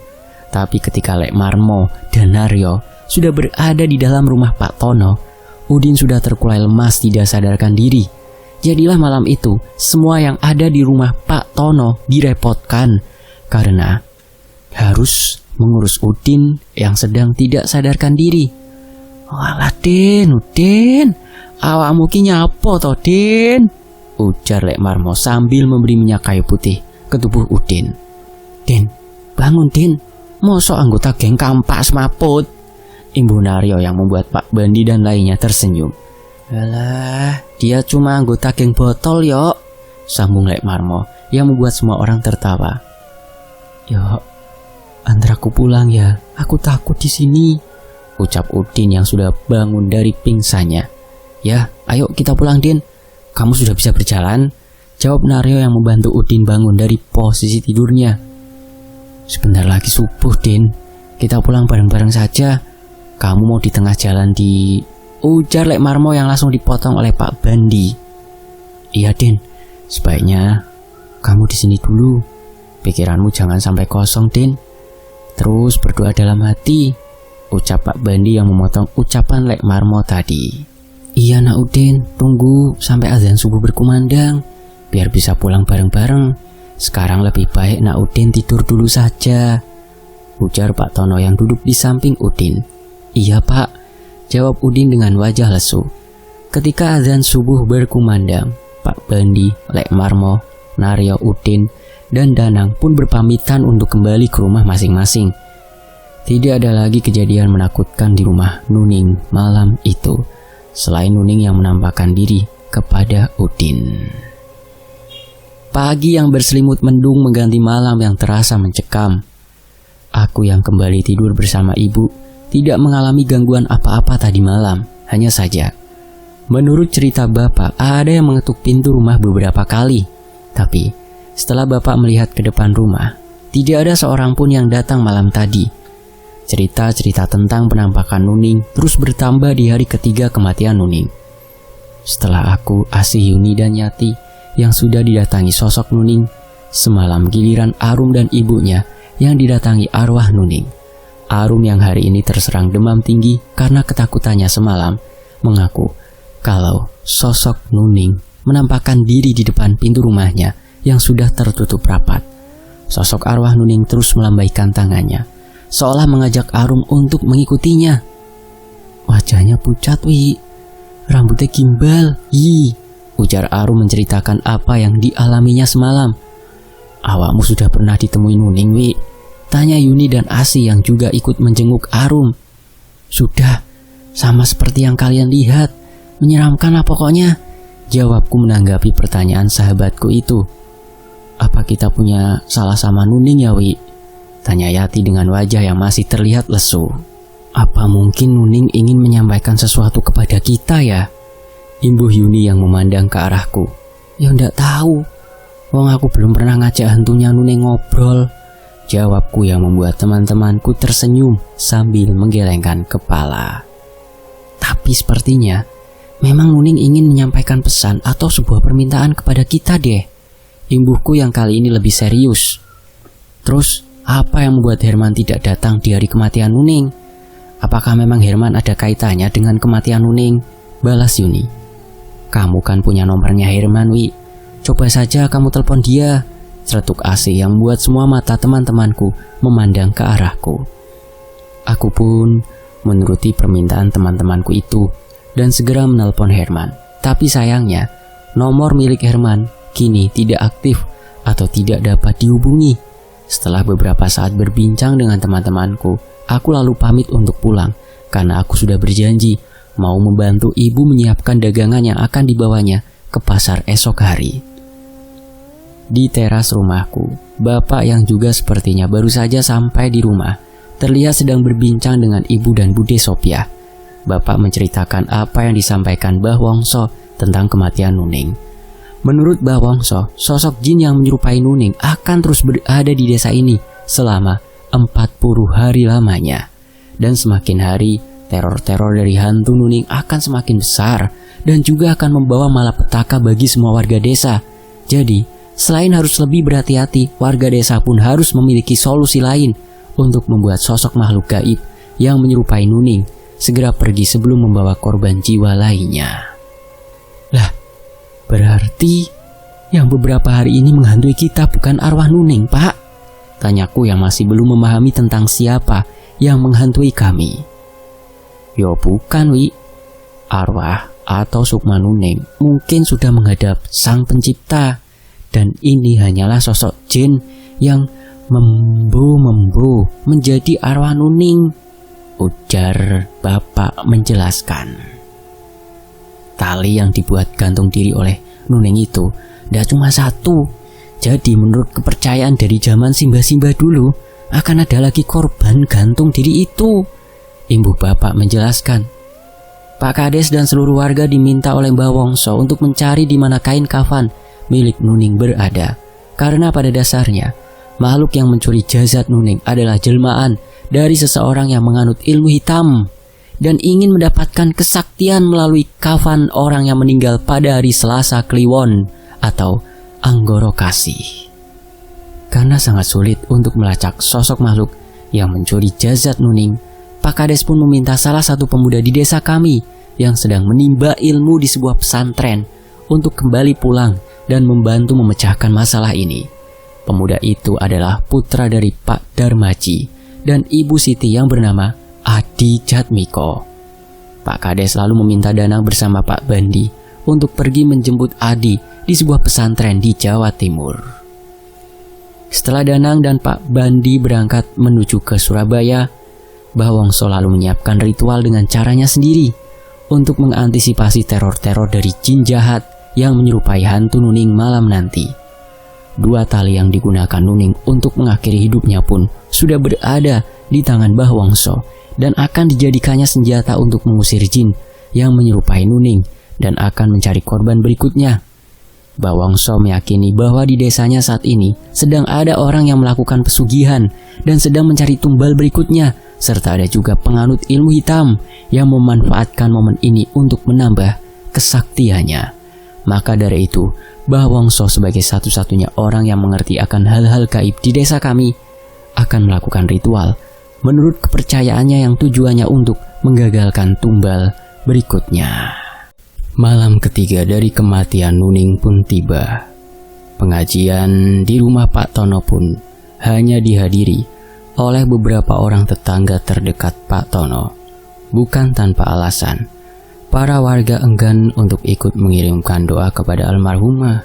Tapi ketika Lek Marmo dan Naryo sudah berada di dalam rumah Pak Tono, Udin sudah terkulai lemas tidak sadarkan diri. Jadilah malam itu semua yang ada di rumah Pak Tono direpotkan karena harus mengurus Udin yang sedang tidak sadarkan diri. Walah Udin, awakmu ki nyapo to Din? Ujar Lek Marmo sambil memberi minyak kayu putih ke tubuh Udin. Din, bangun Din, mosok anggota geng kampak semaput. Imbu Naryo yang membuat Pak Bandi dan lainnya tersenyum. Alah, dia cuma anggota geng botol yo, sambung Lek Marmo yang membuat semua orang tertawa. Yo, antara aku pulang ya, aku takut di sini, ucap Udin yang sudah bangun dari pingsannya. Ya, ayo kita pulang Din, kamu sudah bisa berjalan, jawab Naryo yang membantu Udin bangun dari posisi tidurnya. Sebentar lagi subuh Din, kita pulang bareng-bareng saja. Kamu mau di tengah jalan ujar Lek Marmo yang langsung dipotong oleh Pak Bandi. Iya Din, sebaiknya kamu di sini dulu. Pikiranmu jangan sampai kosong Din. Terus berdoa dalam hati, ucap Pak Bandi yang memotong ucapan Lek Marmo tadi. Iya nak Udin, tunggu sampai azan subuh berkumandang biar bisa pulang bareng-bareng. Sekarang lebih baik nak Udin tidur dulu saja, ujar Pak Tono yang duduk di samping Udin. Iya Pak, jawab Udin dengan wajah lesu. Ketika azan subuh berkumandang, Pak Bandi, Lek Marmo, Naryo, Udin, dan Danang pun berpamitan untuk kembali ke rumah masing-masing. Tidak ada lagi kejadian menakutkan di rumah Nuning malam itu, selain Nuning yang menampakkan diri kepada Udin. Pagi yang berselimut mendung mengganti malam yang terasa mencekam. Aku yang kembali tidur bersama ibu tidak mengalami gangguan apa-apa tadi malam. Hanya saja, menurut cerita bapak, ada yang mengetuk pintu rumah beberapa kali. Tapi setelah bapak melihat ke depan rumah, tidak ada seorang pun yang datang malam tadi. Cerita-cerita tentang penampakan Nuning terus bertambah di hari ketiga kematian Nuning. Setelah aku, Asih, Yuni, dan Yati yang sudah didatangi sosok Nuning, semalam giliran Arum dan ibunya yang didatangi arwah Nuning. Arum yang hari ini terserang demam tinggi karena ketakutannya semalam mengaku kalau sosok Nuning menampakkan diri di depan pintu rumahnya yang sudah tertutup rapat. Sosok arwah Nuning terus melambaikan tangannya, seolah mengajak Arum untuk mengikutinya. Wajahnya pucat, wi, rambutnya gimbal, ujar Arum menceritakan apa yang dialaminya semalam. Awakmu sudah pernah ditemui Nuning, wi? Tanya Yuni dan Asi yang juga ikut menjenguk Arum. Sudah, Sama seperti yang kalian lihat. Menyeramkan lah pokoknya, jawabku menanggapi pertanyaan sahabatku itu. Apa kita punya salah sama Nuning ya, Wi? Tanya Yati dengan wajah yang masih terlihat lesu. Apa mungkin Nuning ingin menyampaikan sesuatu kepada kita ya? Imbuh Yuni yang memandang ke arahku. Ya ndak tahu. Wong aku belum pernah ngajak hantunya Nuning ngobrol. Jawabku yang membuat teman-temanku tersenyum sambil menggelengkan kepala. Tapi sepertinya memang Nuning ingin menyampaikan pesan atau sebuah permintaan kepada kita deh. Imbuhku yang kali ini lebih serius. Terus apa yang membuat Herman tidak datang di hari kematian Nuning? Apakah memang Herman ada kaitannya dengan kematian Nuning? Balas Yuni. Kamu kan punya nomornya Herman, Wi. Coba saja kamu telepon dia. Celetuk asih yang membuat semua mata teman-temanku memandang ke arahku. Aku pun menuruti permintaan teman-temanku itu dan segera menelpon Herman. Tapi sayangnya, nomor milik Herman kini tidak aktif atau tidak dapat dihubungi. Setelah beberapa saat berbincang dengan teman-temanku, aku lalu pamit untuk pulang karena aku sudah berjanji mau membantu ibu menyiapkan dagangan yang akan dibawanya ke pasar esok hari. Di teras rumahku, bapak yang juga sepertinya baru saja sampai di rumah terlihat sedang berbincang dengan ibu dan Bude Sophia. Bapak menceritakan apa yang disampaikan Mbah Wongso tentang kematian Nuning. Menurut Mbah Wongso, sosok jin yang menyerupai Nuning akan terus berada di desa ini selama 40 hari lamanya. Dan semakin hari, teror-teror dari hantu Nuning akan semakin besar dan juga akan membawa malapetaka bagi semua warga desa. Jadi, selain harus lebih berhati-hati, warga desa pun harus memiliki solusi lain untuk membuat sosok makhluk gaib yang menyerupai Nuning segera pergi sebelum membawa korban jiwa lainnya. Lah, berarti yang beberapa hari ini menghantui kita bukan arwah Nuning, Pak? Tanyaku yang masih belum memahami tentang siapa yang menghantui kami. Yo bukan, Wi. Arwah atau sukma Nuning mungkin sudah menghadap Sang Pencipta. Dan ini hanyalah sosok jin yang membu menjadi arwah Nuning, ujar bapak menjelaskan. Tali yang dibuat gantung diri oleh Nuning itu tidak cuma satu. Jadi menurut kepercayaan dari zaman Simba-Simba dulu, akan ada lagi korban gantung diri itu. Imbuh bapak menjelaskan. Pak Kades dan seluruh warga diminta oleh Mbah Wongso untuk mencari di mana kain kafan milik Nuning berada. Karena pada dasarnya, makhluk yang mencuri jasad Nuning adalah jelmaan dari seseorang yang menganut ilmu hitam dan ingin mendapatkan kesaktian melalui kafan orang yang meninggal pada hari Selasa Kliwon atau Anggoro Kasih. Karena sangat sulit untuk melacak sosok makhluk yang mencuri jasad Nuning, Pak Kades pun meminta salah satu pemuda di desa kami yang sedang menimba ilmu di sebuah pesantren untuk kembali pulang dan membantu memecahkan masalah ini. Pemuda itu adalah putra dari Pak Darmaji dan Ibu Siti yang bernama Adi Jatmiko. Pak Kades lalu meminta Danang bersama Pak Bandi untuk pergi menjemput Adi di sebuah pesantren di Jawa Timur. Setelah Danang dan Pak Bandi berangkat menuju ke Surabaya, Mbah Wongso lalu menyiapkan ritual dengan caranya sendiri untuk mengantisipasi teror-teror dari jin jahat yang menyerupai hantu Nuning malam nanti. 2 tali yang digunakan Nuning untuk mengakhiri hidupnya pun sudah berada di tangan Mbah Wongso dan akan dijadikannya senjata untuk mengusir jin yang menyerupai Nuning dan akan mencari korban berikutnya. Mbah Wongso meyakini bahwa di desanya saat ini sedang ada orang yang melakukan pesugihan dan sedang mencari tumbal berikutnya, serta ada juga penganut ilmu hitam yang memanfaatkan momen ini untuk menambah kesaktiannya. Maka dari itu, Mbah Wongso sebagai satu-satunya orang yang mengerti akan hal-hal gaib di desa kami akan melakukan ritual menurut kepercayaannya yang tujuannya untuk menggagalkan tumbal berikutnya. Malam ketiga dari kematian Nuning pun tiba. Pengajian di rumah Pak Tono pun hanya dihadiri oleh beberapa orang tetangga terdekat Pak Tono. Bukan tanpa alasan, para warga enggan untuk ikut mengirimkan doa kepada almarhumah.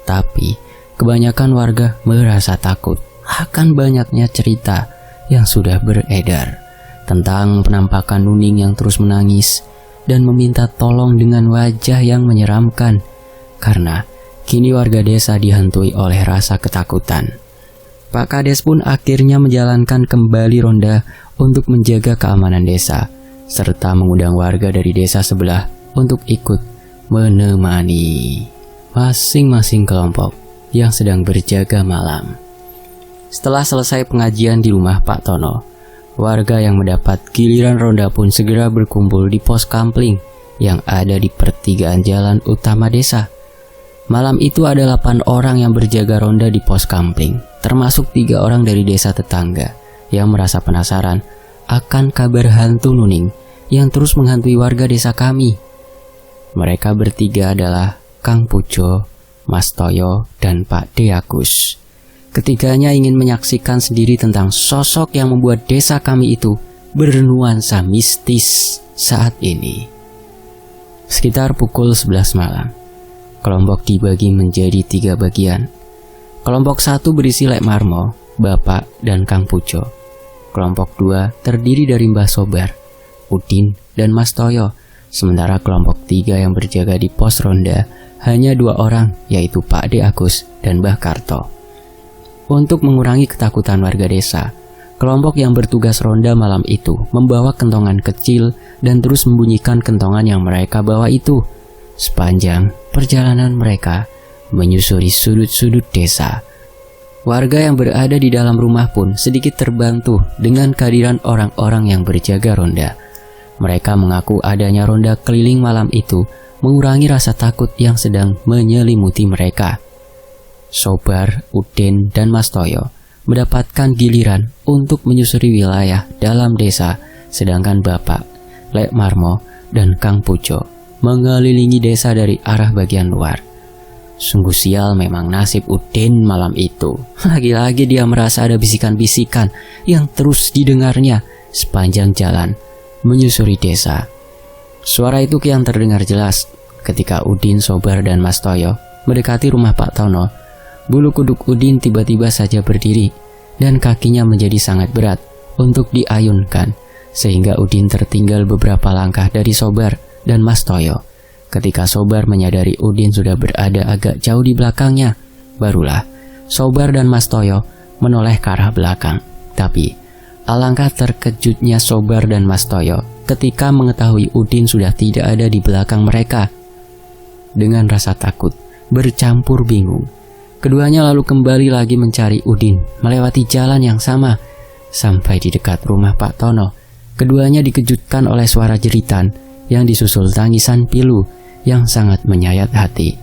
Tapi kebanyakan warga merasa takut akan banyaknya cerita yang sudah beredar tentang penampakan Nuning yang terus menangis dan meminta tolong dengan wajah yang menyeramkan karena kini warga desa dihantui oleh rasa ketakutan. Pak Kades pun akhirnya menjalankan kembali ronda untuk menjaga keamanan desa, serta mengundang warga dari desa sebelah untuk ikut menemani masing-masing kelompok yang sedang berjaga malam. Setelah selesai pengajian di rumah Pak Tono, warga yang mendapat giliran ronda pun segera berkumpul di pos kampling yang ada di pertigaan jalan utama desa. Malam itu ada 8 orang yang berjaga ronda di pos kampling, termasuk 3 orang dari desa tetangga yang merasa penasaran akan kabar hantu Nuning yang terus menghantui warga desa kami. Mereka bertiga adalah Kang Pujo, Mas Toyo, dan Pak De Agus. Ketiganya ingin menyaksikan sendiri tentang sosok yang membuat desa kami itu bernuansa mistis saat ini. Sekitar pukul 11 malam, kelompok dibagi menjadi 3 bagian. Kelompok 1 berisi Lek Marmo, Bapak, dan Kang Pujo. Kelompok 2 terdiri dari Mbah Sobar, Udin, dan Mas Toyo. Sementara kelompok 3 yang berjaga di pos ronda hanya 2 orang, yaitu Pak De Agus dan Mbah Karto. Untuk mengurangi ketakutan warga desa, kelompok yang bertugas ronda malam itu membawa kentongan kecil dan terus membunyikan kentongan yang mereka bawa itu sepanjang perjalanan mereka menyusuri sudut-sudut desa. Warga yang berada di dalam rumah pun sedikit terbantu dengan kehadiran orang-orang yang berjaga ronda. Mereka mengaku adanya ronda keliling malam itu mengurangi rasa takut yang sedang menyelimuti mereka. Sobar, Udin, dan Mas Toyo mendapatkan giliran untuk menyusuri wilayah dalam desa, sedangkan Bapak, Lek Marmo, dan Kang Pujo mengelilingi desa dari arah bagian luar. Sungguh sial memang nasib Udin malam itu. Lagi-lagi dia merasa ada bisikan-bisikan yang terus didengarnya sepanjang jalan menyusuri desa. Suara itu kian terdengar jelas ketika Udin, Sobar, dan Mas Toyo mendekati rumah Pak Tono. Bulu kuduk Udin tiba-tiba saja berdiri dan kakinya menjadi sangat berat untuk diayunkan, sehingga Udin tertinggal beberapa langkah dari Sobar dan Mas Toyo. Ketika Sobar menyadari Udin sudah berada agak jauh di belakangnya, barulah Sobar dan Mas Toyo menoleh ke arah belakang. Tapi alangkah terkejutnya Sobar dan Mas Toyo ketika mengetahui Udin sudah tidak ada di belakang mereka. Dengan rasa takut bercampur bingung, keduanya lalu kembali lagi mencari Udin melewati jalan yang sama. Sampai di dekat rumah Pak Tono, keduanya dikejutkan oleh suara jeritan yang disusul tangisan pilu yang sangat menyayat hati.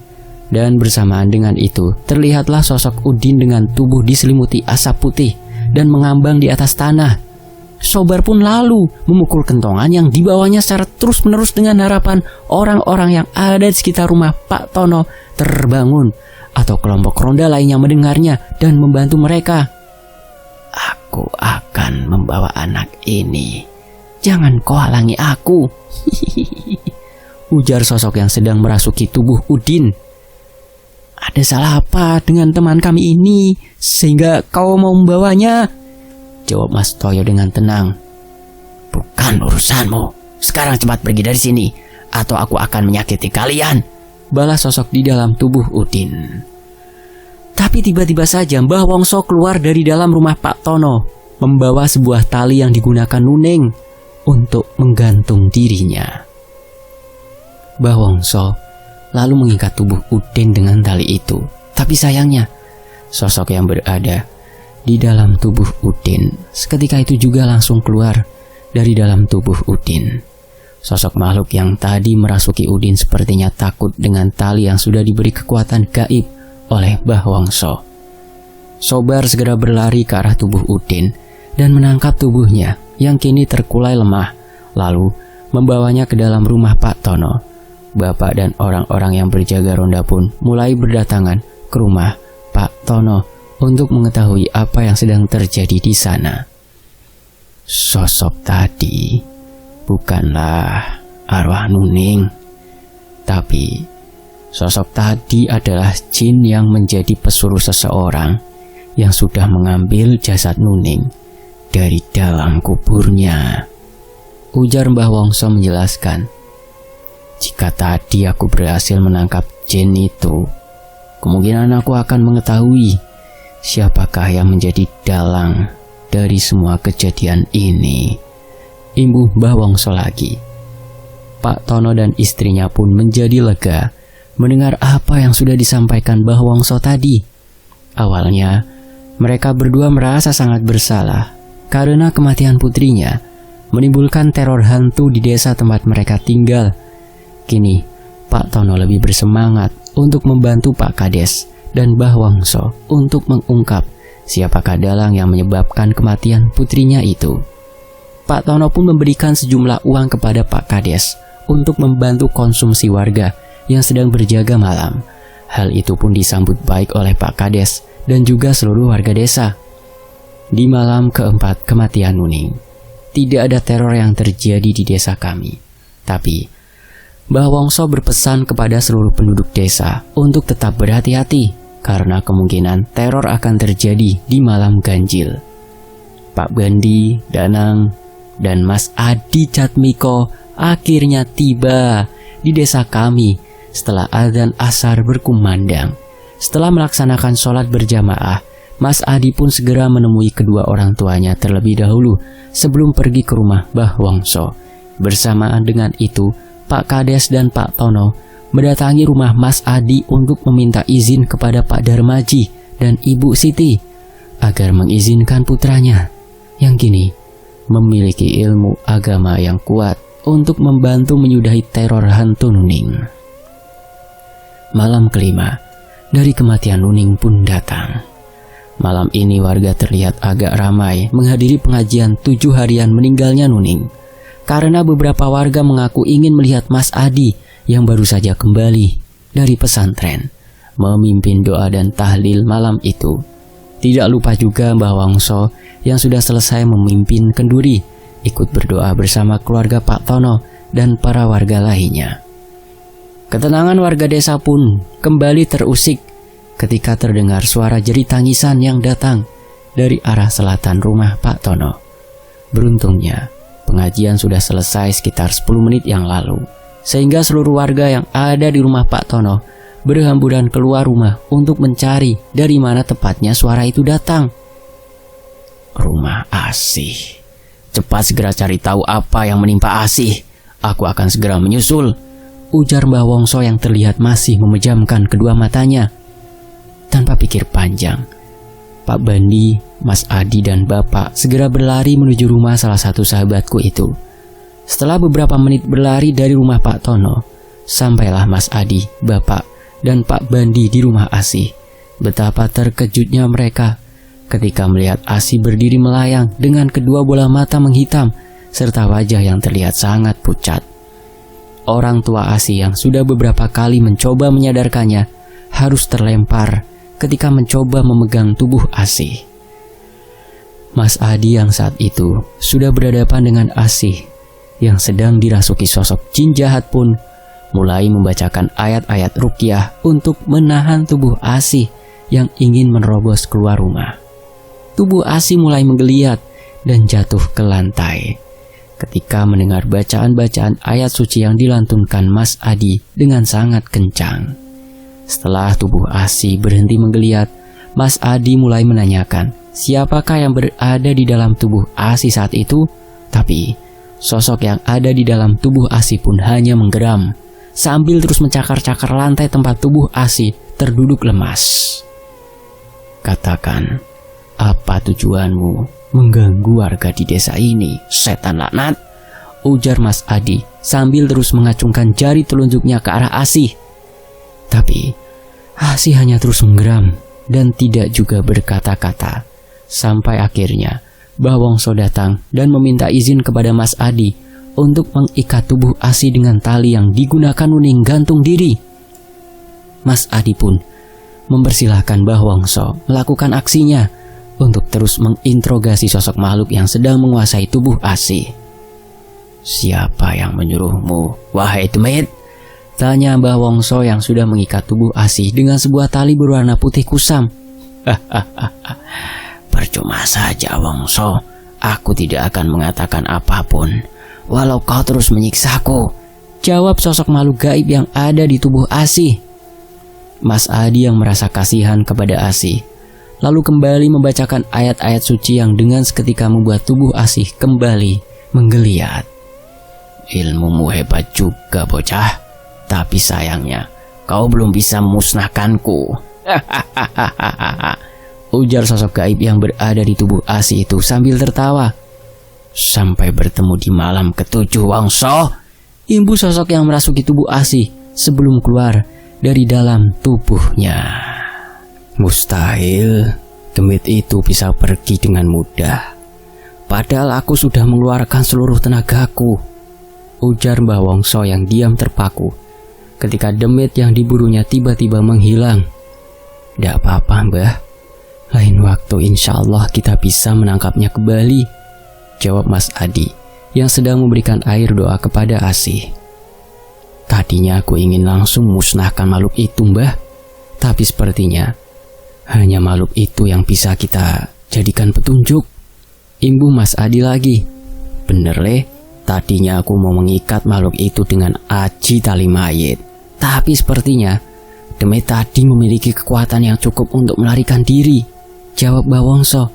Dan bersamaan dengan itu, terlihatlah sosok Udin dengan tubuh diselimuti asap putih dan mengambang di atas tanah. Sobar pun lalu memukul kentongan yang dibawanya secara terus-menerus dengan harapan orang-orang yang ada di sekitar rumah Pak Tono terbangun atau kelompok ronda lainnya mendengarnya dan membantu mereka. "Aku akan membawa anak ini. Jangan kau halangi aku," ujar sosok yang sedang merasuki tubuh Udin. "Ada salah apa dengan teman kami ini sehingga kau mau membawanya?" jawab Mas Toyo dengan tenang. "Bukan urusanmu. Sekarang cepat pergi dari sini atau aku akan menyakiti kalian," balas sosok di dalam tubuh Udin. Tapi tiba-tiba saja Mbah Wongso keluar dari dalam rumah Pak Tono, membawa sebuah tali yang digunakan Nuning untuk menggantung dirinya. Mbah Wongso lalu mengikat tubuh Udin dengan tali itu. Tapi sayangnya, sosok yang berada di dalam tubuh Udin seketika itu juga langsung keluar dari dalam tubuh Udin. Sosok makhluk yang tadi merasuki Udin sepertinya takut dengan tali yang sudah diberi kekuatan gaib oleh Mbah Wongso. Sobar segera berlari ke arah tubuh Udin dan menangkap tubuhnya yang kini terkulai lemah, lalu membawanya ke dalam rumah Pak Tono. Bapak dan orang-orang yang berjaga ronda pun mulai berdatangan ke rumah Pak Tono untuk mengetahui apa yang sedang terjadi di sana. Sosok tadi bukanlah arwah Nuning, tapi sosok tadi adalah jin yang menjadi pesuruh seseorang yang sudah mengambil jasad Nuning dari dalam kuburnya. ujar Mbah Wongso menjelaskan. Jika tadi aku berhasil menangkap jin itu, kemungkinan aku akan mengetahui siapakah yang menjadi dalang dari semua kejadian ini. Imbuh Mbah Wongso lagi. Pak Tono dan istrinya pun menjadi lega mendengar apa yang sudah disampaikan Mbah Wongso tadi. Awalnya, mereka berdua merasa sangat bersalah karena kematian putrinya menimbulkan teror hantu di desa tempat mereka tinggal. Kini, Pak Tono lebih bersemangat untuk membantu Pak Kades dan Mbah Wongso untuk mengungkap siapakah dalang yang menyebabkan kematian putrinya itu. Pak Tono pun memberikan sejumlah uang kepada Pak Kades untuk membantu konsumsi warga yang sedang berjaga malam. Hal itu pun disambut baik oleh Pak Kades dan juga seluruh warga desa. Di malam keempat kematian Nuning, tidak ada teror yang terjadi di desa kami. Tapi Mbah Wongso berpesan kepada seluruh penduduk desa untuk tetap berhati-hati karena kemungkinan teror akan terjadi di malam ganjil. Pak Bandi, Danang, dan Mas Adi Jatmiko akhirnya tiba di desa kami setelah azan asar berkumandang. Setelah melaksanakan sholat berjamaah, Mas Adi pun segera menemui kedua orang tuanya terlebih dahulu sebelum pergi ke rumah Mbah Wongso. Bersamaan dengan itu, Pak Kades dan Pak Tono mendatangi rumah Mas Adi untuk meminta izin kepada Pak Darmaji dan Ibu Siti agar mengizinkan putranya yang kini memiliki ilmu agama yang kuat untuk membantu menyudahi teror hantu Nuning. Malam kelima dari kematian Nuning pun datang. Malam ini warga terlihat agak ramai menghadiri pengajian 7 harian meninggalnya Nuning. Karena beberapa warga mengaku ingin melihat Mas Adi yang baru saja kembali dari pesantren memimpin doa dan tahlil malam itu. Tidak lupa juga Mbah Wongso yang sudah selesai memimpin kenduri ikut berdoa bersama keluarga Pak Tono dan para warga lainnya. Ketenangan warga desa pun kembali terusik ketika terdengar suara jerit tangisan yang datang dari arah selatan rumah Pak Tono. Beruntungnya pengajian sudah selesai sekitar 10 menit yang lalu, sehingga seluruh warga yang ada di rumah Pak Tono berhamburan keluar rumah untuk mencari dari mana tepatnya suara itu datang. Rumah Asih. Cepat segera cari tahu apa yang menimpa Asih. Aku akan segera menyusul, ujar Mbah Wongso yang terlihat masih memejamkan kedua matanya. Tanpa pikir panjang, Pak Bandi, Mas Adi, dan Bapak segera berlari menuju rumah salah satu sahabatku itu. Setelah beberapa menit berlari dari rumah Pak Tono, sampailah Mas Adi, Bapak, dan Pak Bandi di rumah Asih. Betapa terkejutnya mereka ketika melihat Asih berdiri melayang dengan kedua bola mata menghitam serta wajah yang terlihat sangat pucat. Orang tua Asih yang sudah beberapa kali mencoba menyadarkannya harus terlempar ketika mencoba memegang tubuh Asih. Mas Adi yang saat itu sudah berhadapan dengan Asih yang sedang dirasuki sosok jin jahat pun mulai membacakan ayat-ayat ruqyah untuk menahan tubuh Asih yang ingin menerobos keluar rumah. Tubuh Asih mulai menggeliat dan jatuh ke lantai ketika mendengar bacaan-bacaan ayat suci yang dilantunkan Mas Adi dengan sangat kencang. Setelah tubuh Asih berhenti menggeliat, Mas Adi mulai menanyakan siapakah yang berada di dalam tubuh Asih saat itu. Tapi sosok yang ada di dalam tubuh Asih pun hanya menggeram sambil terus mencakar-cakar lantai tempat tubuh Asih terduduk lemas. Katakan, apa tujuanmu mengganggu warga di desa ini, setan laknat? Ujar Mas Adi sambil terus mengacungkan jari telunjuknya ke arah Asih. Tapi Asih hanya terus menggeram dan tidak juga berkata-kata. Sampai akhirnya Mbah Wongso datang dan meminta izin kepada Mas Adi untuk mengikat tubuh Asih dengan tali yang digunakan Nuning gantung diri. Mas Adi pun mempersilahkan Mbah Wongso melakukan aksinya untuk terus menginterogasi sosok makhluk yang sedang menguasai tubuh Asih. Siapa yang menyuruhmu, wahai demit? Tanya Mbah Wongso yang sudah mengikat tubuh Asih dengan sebuah tali berwarna putih kusam. Percuma saja Wongso, aku tidak akan mengatakan apapun. walau kau terus menyiksaku, jawab sosok makhluk gaib yang ada di tubuh Asih. Mas Adi yang merasa kasihan kepada Asih, lalu kembali membacakan ayat-ayat suci yang dengan seketika membuat tubuh Asih kembali menggeliat. Ilmumu hebat juga bocah, tapi sayangnya kau belum bisa memusnahkanku. Ujar sosok gaib yang berada di tubuh Asih itu sambil tertawa. Sampai bertemu di malam ketujuh Wongso, imbu sosok yang merasuki tubuh Asih sebelum keluar dari dalam tubuhnya. Mustahil demit itu bisa pergi dengan mudah, padahal aku sudah mengeluarkan seluruh tenagaku, ujar Mbah Wongso yang diam terpaku ketika demit yang diburunya tiba-tiba menghilang. Tidak apa-apa Mbah, lain waktu insya Allah kita bisa menangkapnya kembali, jawab Mas Adi yang sedang memberikan air doa kepada Asih. Tadinya aku ingin langsung musnahkan makhluk itu Mbah, tapi sepertinya hanya makhluk itu yang bisa kita jadikan petunjuk, imbu Mas Adi lagi. Bener Le, tadinya aku mau mengikat makhluk itu dengan aji tali mayit, tapi sepertinya demit tadi memiliki kekuatan yang cukup untuk melarikan diri, jawab Mbah Wongso.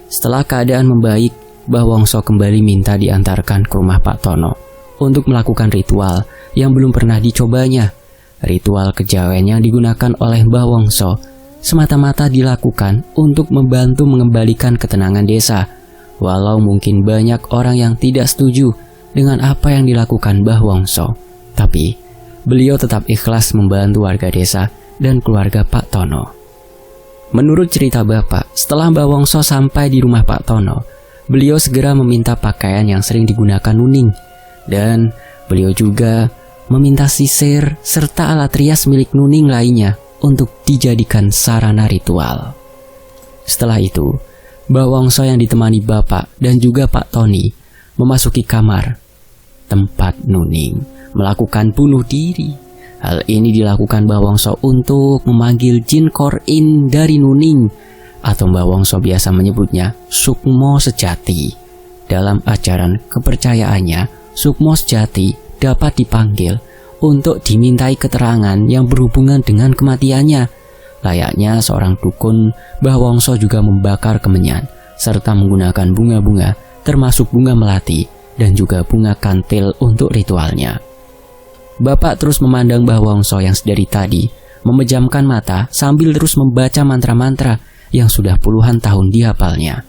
Setelah keadaan membaik, Mbah Wongso kembali minta diantarkan ke rumah Pak Tono untuk melakukan ritual yang belum pernah dicobanya. Ritual kejawen yang digunakan oleh Mbah Wongso semata-mata dilakukan untuk membantu mengembalikan ketenangan desa. Walau mungkin banyak orang yang tidak setuju dengan apa yang dilakukan Mbah Wongso, tapi beliau tetap ikhlas membantu warga desa dan keluarga Pak Tono. Menurut cerita Bapak, setelah Mbah Wongso sampai di rumah Pak Tono, beliau segera meminta pakaian yang sering digunakan Nuning, dan beliau juga meminta sisir serta alat rias milik Nuning lainnya untuk dijadikan sarana ritual. Setelah itu, Mbah Wongso yang ditemani Bapak dan juga Pak Toni memasuki kamar tempat Nuning melakukan bunuh diri. Hal ini dilakukan Mbah Wongso untuk memanggil jin Korin dari Nuning, atau Mbah Wongso biasa menyebutnya Sukmo Sejati. Dalam ajaran kepercayaannya, Sukmo Sejati dapat dipanggil untuk dimintai keterangan yang berhubungan dengan kematiannya. Layaknya seorang dukun, Mbah Wongso juga membakar kemenyan serta menggunakan bunga-bunga termasuk bunga melati dan juga bunga kantil untuk ritualnya. Bapak terus memandang Mbah Wongso yang sedari tadi memejamkan mata sambil terus membaca mantra-mantra yang sudah puluhan tahun dihafalnya.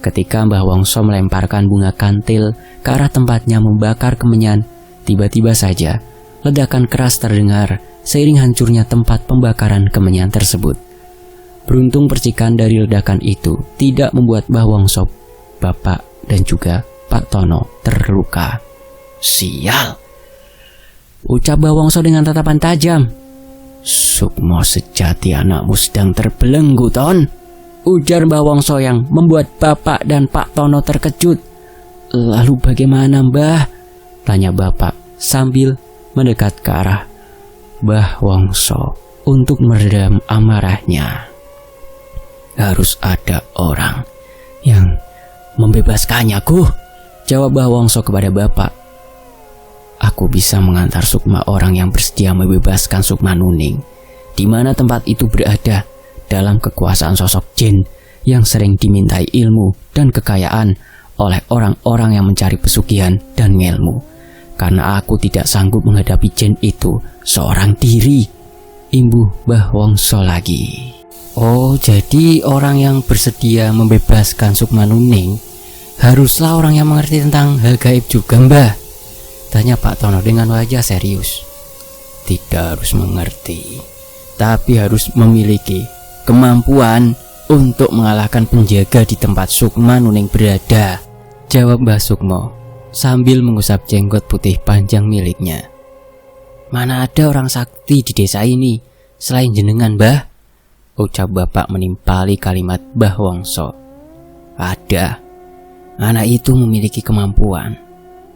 Ketika Mbah Wongso melemparkan bunga kantil ke arah tempatnya membakar kemenyan, tiba-tiba saja ledakan keras terdengar seiring hancurnya tempat pembakaran kemenyan tersebut. Beruntung percikan dari ledakan itu tidak membuat Mbah Wongso, Bapak dan juga Pak Tono terluka. Sial, ucap Mbah Wongso dengan tatapan tajam. Sukmo Sejati anakmu sedang terbelenggu Ton, ujar Mbah Wongso yang membuat Bapak dan Pak Tono terkejut. Lalu bagaimana Mbah? Tanya Bapak sambil mendekat ke arah Mbah Wongso untuk meredam amarahnya. Harus ada orang yang membebaskannya, Guh, jawab Mbah Wongso kepada Bapak. Aku bisa mengantar Sukma orang yang bersedia membebaskan Sukma Nuning, di mana tempat itu berada dalam kekuasaan sosok jin yang sering dimintai ilmu dan kekayaan oleh orang-orang yang mencari pesugihan dan ilmu. Karena aku tidak sanggup menghadapi jin itu seorang diri, imbuh Mbah Wongso lagi. Oh, jadi orang yang bersedia membebaskan Sukma Nuning haruslah orang yang mengerti tentang hal gaib juga, Mbah? Tanya Pak Tono dengan wajah serius. Tidak harus mengerti, tapi harus memiliki kemampuan untuk mengalahkan penjaga di tempat Sukma Nuning berada, jawab Mbah Sukmo sambil mengusap jenggot putih panjang miliknya. Mana ada orang sakti di desa ini selain jenengan, Mbah? Ucap Bapak menimpali kalimat Mbah Wongso. Ada. Anak itu memiliki kemampuan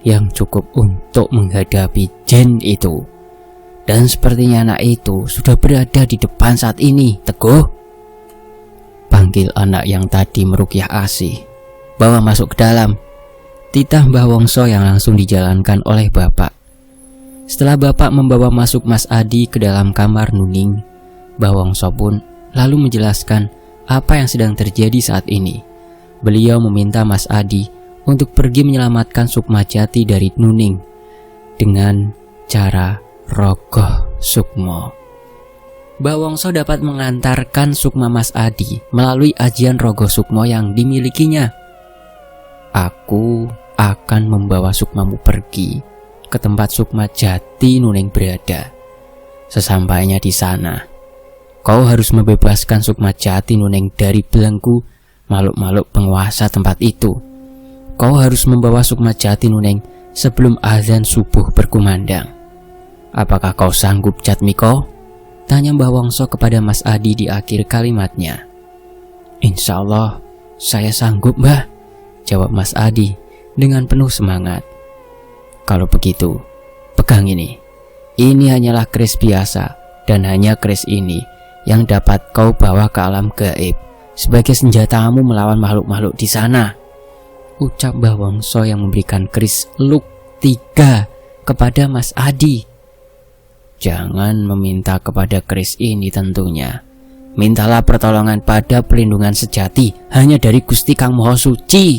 yang cukup untuk menghadapi jin itu. Dan sepertinya anak itu sudah berada di depan saat ini, Teguh. Panggil anak yang tadi meruqyah Asih. Bawa masuk ke dalam. titah Mbah Wongso yang langsung dijalankan oleh Bapak. Setelah Bapak membawa masuk Mas Adi ke dalam kamar Nuning, Mbah Wongso pun lalu menjelaskan apa yang sedang terjadi saat ini. Beliau meminta Mas Adi untuk pergi menyelamatkan Sukmajati dari Nuning dengan cara rogoh sukmo. Mbah Wongso dapat mengantarkan sukma Mas Adi melalui ajian rogoh sukmo yang dimilikinya. Aku akan membawa sukmamu pergi ke tempat Sukmajati Nuning berada. Sesampainya di sana, kau harus membebaskan Sukmajati Nuning dari belenggu makhluk-makhluk penguasa tempat itu. Kau harus membawa Sukmajati Nuning sebelum azan subuh berkumandang. Apakah kau sanggup, Jatmiko? Tanya Mbah Wongso kepada Mas Adi di akhir kalimatnya. Insya Allah saya sanggup, Mbah, jawab Mas Adi dengan penuh semangat. Kalau begitu, pegang ini. Ini hanyalah keris biasa, dan hanya keris ini yang dapat kau bawa ke alam gaib sebagai senjatamu melawan makhluk-makhluk di sana, ucap Mbah Wongso yang memberikan keris Luk 3 kepada Mas Adi. Jangan meminta kepada keris ini tentunya. Mintalah pertolongan pada pelindungan sejati hanya dari Gusti Kang Maha Suci,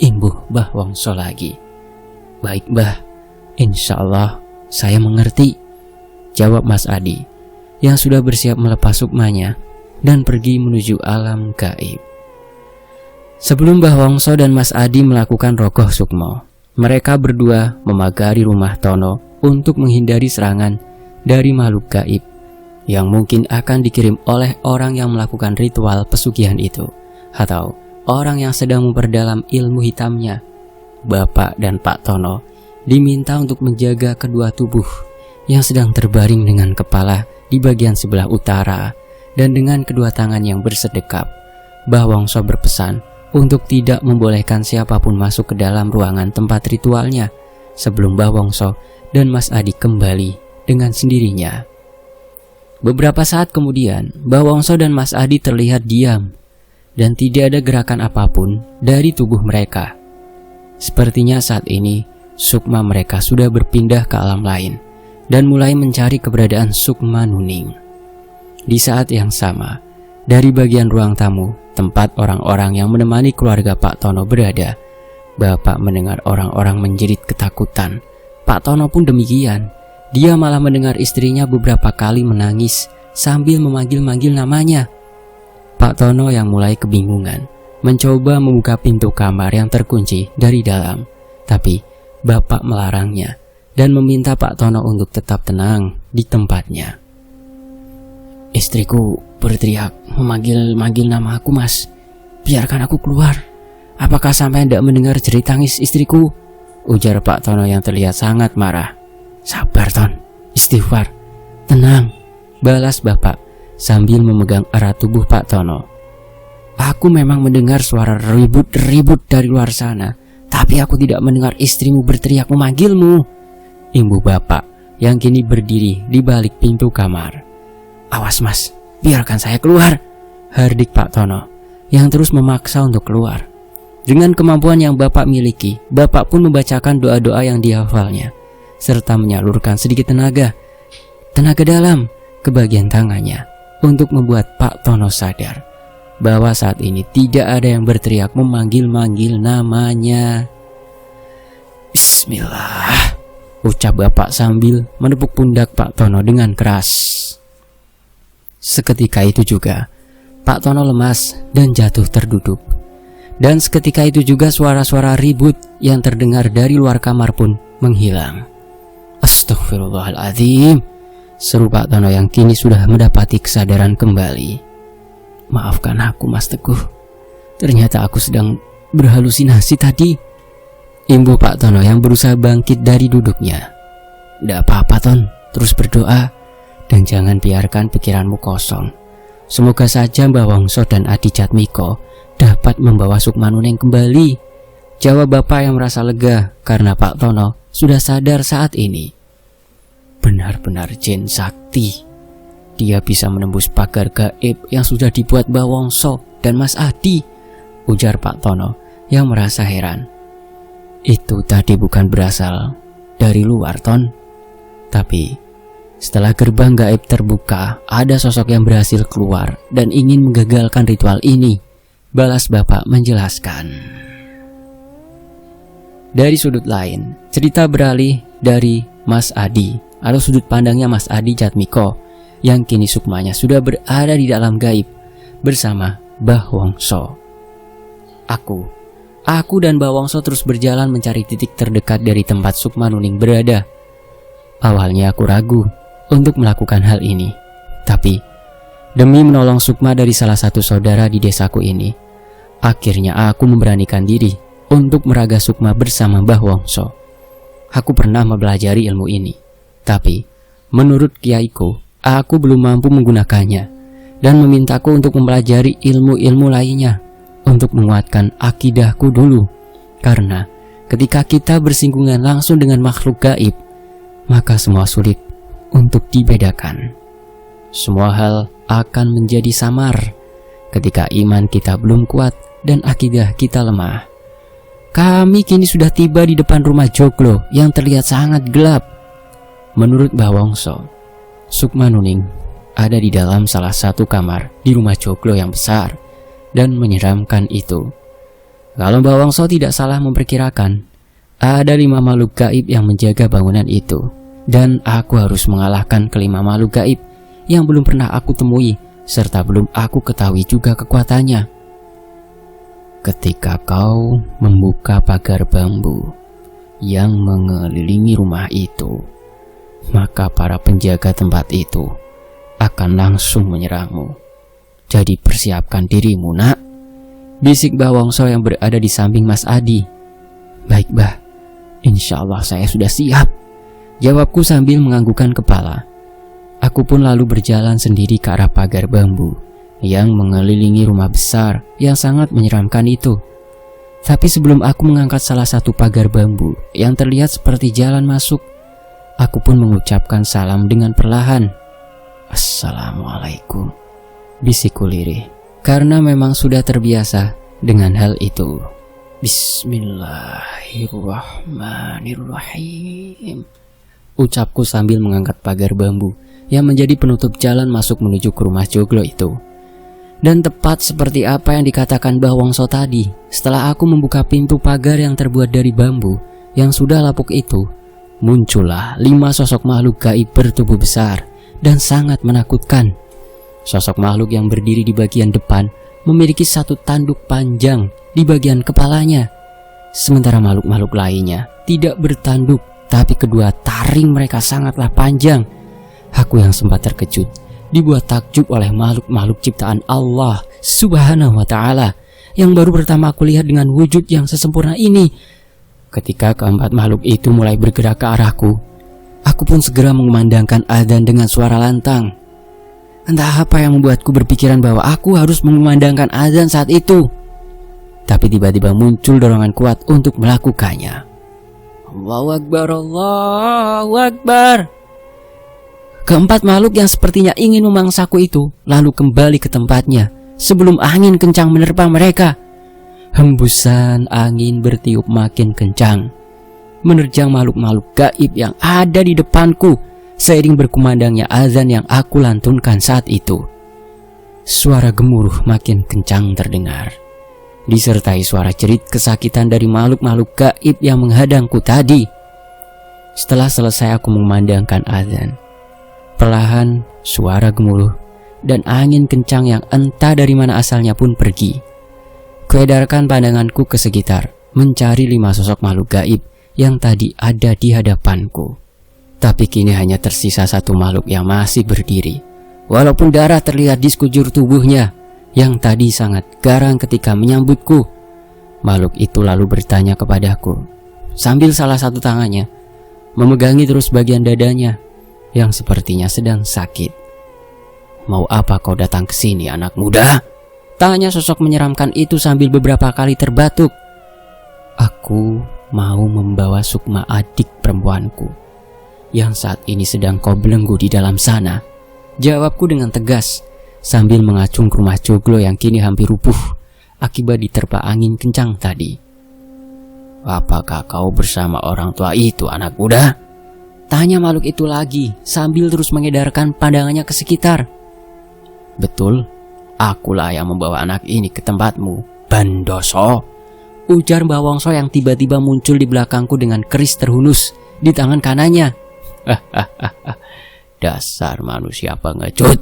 imbuh Mbah Wongso lagi. Baik, Mbah, insya Allah saya mengerti, jawab Mas Adi yang sudah bersiap melepas sukmanya dan pergi menuju alam gaib. Sebelum Mbah Wongso dan Mas Adi melakukan rogoh sukmo, mereka berdua memagari rumah Tono untuk menghindari serangan dari makhluk gaib yang mungkin akan dikirim oleh orang yang melakukan ritual pesugihan itu, atau orang yang sedang memperdalam ilmu hitamnya. Bapak dan Pak Tono diminta untuk menjaga kedua tubuh yang sedang terbaring dengan kepala di bagian sebelah utara dan dengan kedua tangan yang bersedekap. Mbah Wongso berpesan untuk tidak membolehkan siapapun masuk ke dalam ruangan tempat ritualnya sebelum Mbah Wongso dan Mas Adi kembali dengan sendirinya. Beberapa saat kemudian, Mbah Wongso dan Mas Adi terlihat diam dan tidak ada gerakan apapun dari tubuh mereka. Sepertinya saat ini sukma mereka sudah berpindah ke alam lain dan mulai mencari keberadaan Sukma Nuning. Di saat yang sama, dari bagian ruang tamu tempat orang-orang yang menemani keluarga Pak Tono berada, Bapak mendengar orang-orang menjerit ketakutan. Pak Tono pun demikian. Dia malah mendengar istrinya beberapa kali menangis sambil memanggil-manggil namanya. Pak Tono yang mulai kebingungan mencoba membuka pintu kamar yang terkunci dari dalam, tapi Bapak melarangnya dan meminta Pak Tono untuk tetap tenang di tempatnya. Istriku berteriak memanggil-manggil nama aku, Mas. Biarkan aku keluar. Apakah sampai tidak mendengar jerit tangis istriku? Ujar Pak Tono yang terlihat sangat marah. Sabar, Ton, istighfar, tenang, balas Bapak sambil memegang erat tubuh Pak Tono. Aku memang mendengar suara ribut-ribut dari luar sana, tapi aku tidak mendengar istrimu berteriak memanggilmu, imbuh Bapak yang kini berdiri di balik pintu kamar. Awas, Mas, biarkan saya keluar, hardik Pak Tono yang terus memaksa untuk keluar. Dengan kemampuan yang Bapak miliki, Bapak pun membacakan doa-doa yang dihafalnya serta menyalurkan sedikit tenaga dalam ke bagian tangannya untuk membuat Pak Tono sadar bahwa saat ini tidak ada yang berteriak memanggil-manggil namanya. Bismillah, ucap Bapak sambil menepuk pundak Pak Tono dengan keras. Seketika itu juga Pak Tono lemas dan jatuh terduduk. Dan seketika itu juga suara-suara ribut yang terdengar dari luar kamar pun menghilang. Astaghfirullahaladzim, seru Pak Tono yang kini sudah mendapati kesadaran kembali. Maafkan aku, Mas Teguh. Ternyata aku sedang berhalusinasi tadi, imbuh Pak Tono yang berusaha bangkit dari duduknya. Tidak apa-apa, Ton, terus berdoa dan jangan biarkan pikiranmu kosong. Semoga saja Mbah Wongso dan Adi Jatmiko dapat membawa Sukma Nuning kembali, jawab Bapak yang merasa lega karena Pak Tono sudah sadar saat ini. Benar-benar jin sakti. Dia bisa menembus pagar gaib yang sudah dibuat Mbah Wongso dan Mas Adi, ujar Pak Tono yang merasa heran. Itu tadi bukan berasal dari luar, Ton. Tapi setelah gerbang gaib terbuka, ada sosok yang berhasil keluar dan ingin menggagalkan ritual ini. Balas Bapak menjelaskan. Dari sudut lain, cerita beralih dari Mas Adi atau sudut pandangnya Mas Adi Jatmiko yang kini sukmanya sudah berada di dalam gaib bersama Mbah Wongso. Aku dan Mbah Wongso terus berjalan mencari titik terdekat dari tempat Sukma Nuning berada. Awalnya aku ragu untuk melakukan hal ini, tapi demi menolong Sukma dari salah satu saudara di desaku ini, akhirnya aku memberanikan diri untuk meraga Sukma bersama Mbah Wongso. Aku pernah mempelajari ilmu ini, tapi menurut kiaiku, aku belum mampu menggunakannya dan memintaku untuk mempelajari ilmu-ilmu lainnya untuk menguatkan akidahku dulu. Karena ketika kita bersinggungan langsung dengan makhluk gaib, maka semua sulit untuk dibedakan. Semua hal akan menjadi samar ketika iman kita belum kuat dan akidah kita lemah. Kami kini sudah tiba di depan rumah Joglo yang terlihat sangat gelap. Menurut Mbah Wongso, Sukma Nuning ada di dalam salah satu kamar di rumah Joglo yang besar dan menyeramkan itu. Kalau Mbah Wongso tidak salah memperkirakan, ada 5 makhluk gaib yang menjaga bangunan itu, dan aku harus mengalahkan kelima makhluk gaib yang belum pernah aku temui serta belum aku ketahui juga kekuatannya. Ketika kau membuka pagar bambu yang mengelilingi rumah itu, maka para penjaga tempat itu akan langsung menyerangmu. Jadi persiapkan dirimu, nak, bisik Mbah Wongso yang berada di samping Mas Adi. Baik, Mbah, insya Allah saya sudah siap, jawabku sambil menganggukkan kepala. Aku pun lalu berjalan sendiri ke arah pagar bambu yang mengelilingi rumah besar yang sangat menyeramkan itu. Tapi sebelum aku mengangkat salah satu pagar bambu yang terlihat seperti jalan masuk, aku pun mengucapkan salam dengan perlahan. Assalamualaikum, bisikku lirih, karena memang sudah terbiasa dengan hal itu. Bismillahirrahmanirrahim, ucapku sambil mengangkat pagar bambu yang menjadi penutup jalan masuk menuju ke rumah Joglo itu. Dan tepat seperti apa yang dikatakan Mbah Wongso tadi, setelah aku membuka pintu pagar yang terbuat dari bambu yang sudah lapuk itu, muncullah 5 sosok makhluk gaib bertubuh besar dan sangat menakutkan. Sosok makhluk yang berdiri di bagian depan memiliki satu tanduk panjang di bagian kepalanya, sementara makhluk-makhluk lainnya tidak bertanduk, tapi kedua taring mereka sangatlah panjang. Aku yang sempat terkejut dibuat takjub oleh makhluk-makhluk ciptaan Allah Subhanahu wa ta'ala yang baru pertama aku lihat dengan wujud yang sesempurna ini. Ketika keempat makhluk itu mulai bergerak ke arahku, aku pun segera mengumandangkan adzan dengan suara lantang. Entah apa yang membuatku berpikiran bahwa aku harus mengumandangkan adzan saat itu, tapi tiba-tiba muncul dorongan kuat untuk melakukannya. Allahu Akbar, Allahu Akbar. Keempat makhluk yang sepertinya ingin memangsaku itu lalu kembali ke tempatnya sebelum angin kencang menerpa mereka. Hembusan angin bertiup makin kencang, menerjang makhluk-makhluk gaib yang ada di depanku seiring berkumandangnya azan yang aku lantunkan saat itu. Suara gemuruh makin kencang terdengar, disertai suara jerit kesakitan dari makhluk-makhluk gaib yang menghadangku tadi. Setelah selesai aku memandangkan azan, perlahan suara gemuruh dan angin kencang yang entah dari mana asalnya pun pergi. Kuedarkan pandanganku ke sekitar, mencari 5 sosok makhluk gaib yang tadi ada di hadapanku. Tapi kini hanya tersisa satu makhluk yang masih berdiri, walaupun darah terlihat di sekujur tubuhnya yang tadi sangat garang ketika menyambutku. Makhluk itu lalu bertanya kepadaku sambil salah satu tangannya memegangi terus bagian dadanya yang sepertinya sedang sakit. Mau apa kau datang ke sini, anak muda? Tanya sosok menyeramkan itu sambil beberapa kali terbatuk. Aku mau membawa Sukma, adik perempuanku, yang saat ini sedang kau belenggu di dalam sana, jawabku dengan tegas sambil mengacung ke rumah Joglo yang kini hampir rubuh akibat diterpa angin kencang tadi. apakah kau bersama orang tua itu, anak muda? Tanya makhluk itu lagi sambil terus mengedarkan pandangannya ke sekitar. Betul, akulah yang membawa anak ini ke tempatmu, Bandoso, ujar Mbah Wongso yang tiba-tiba muncul di belakangku dengan keris terhunus di tangan kanannya. Dasar manusia pengecut,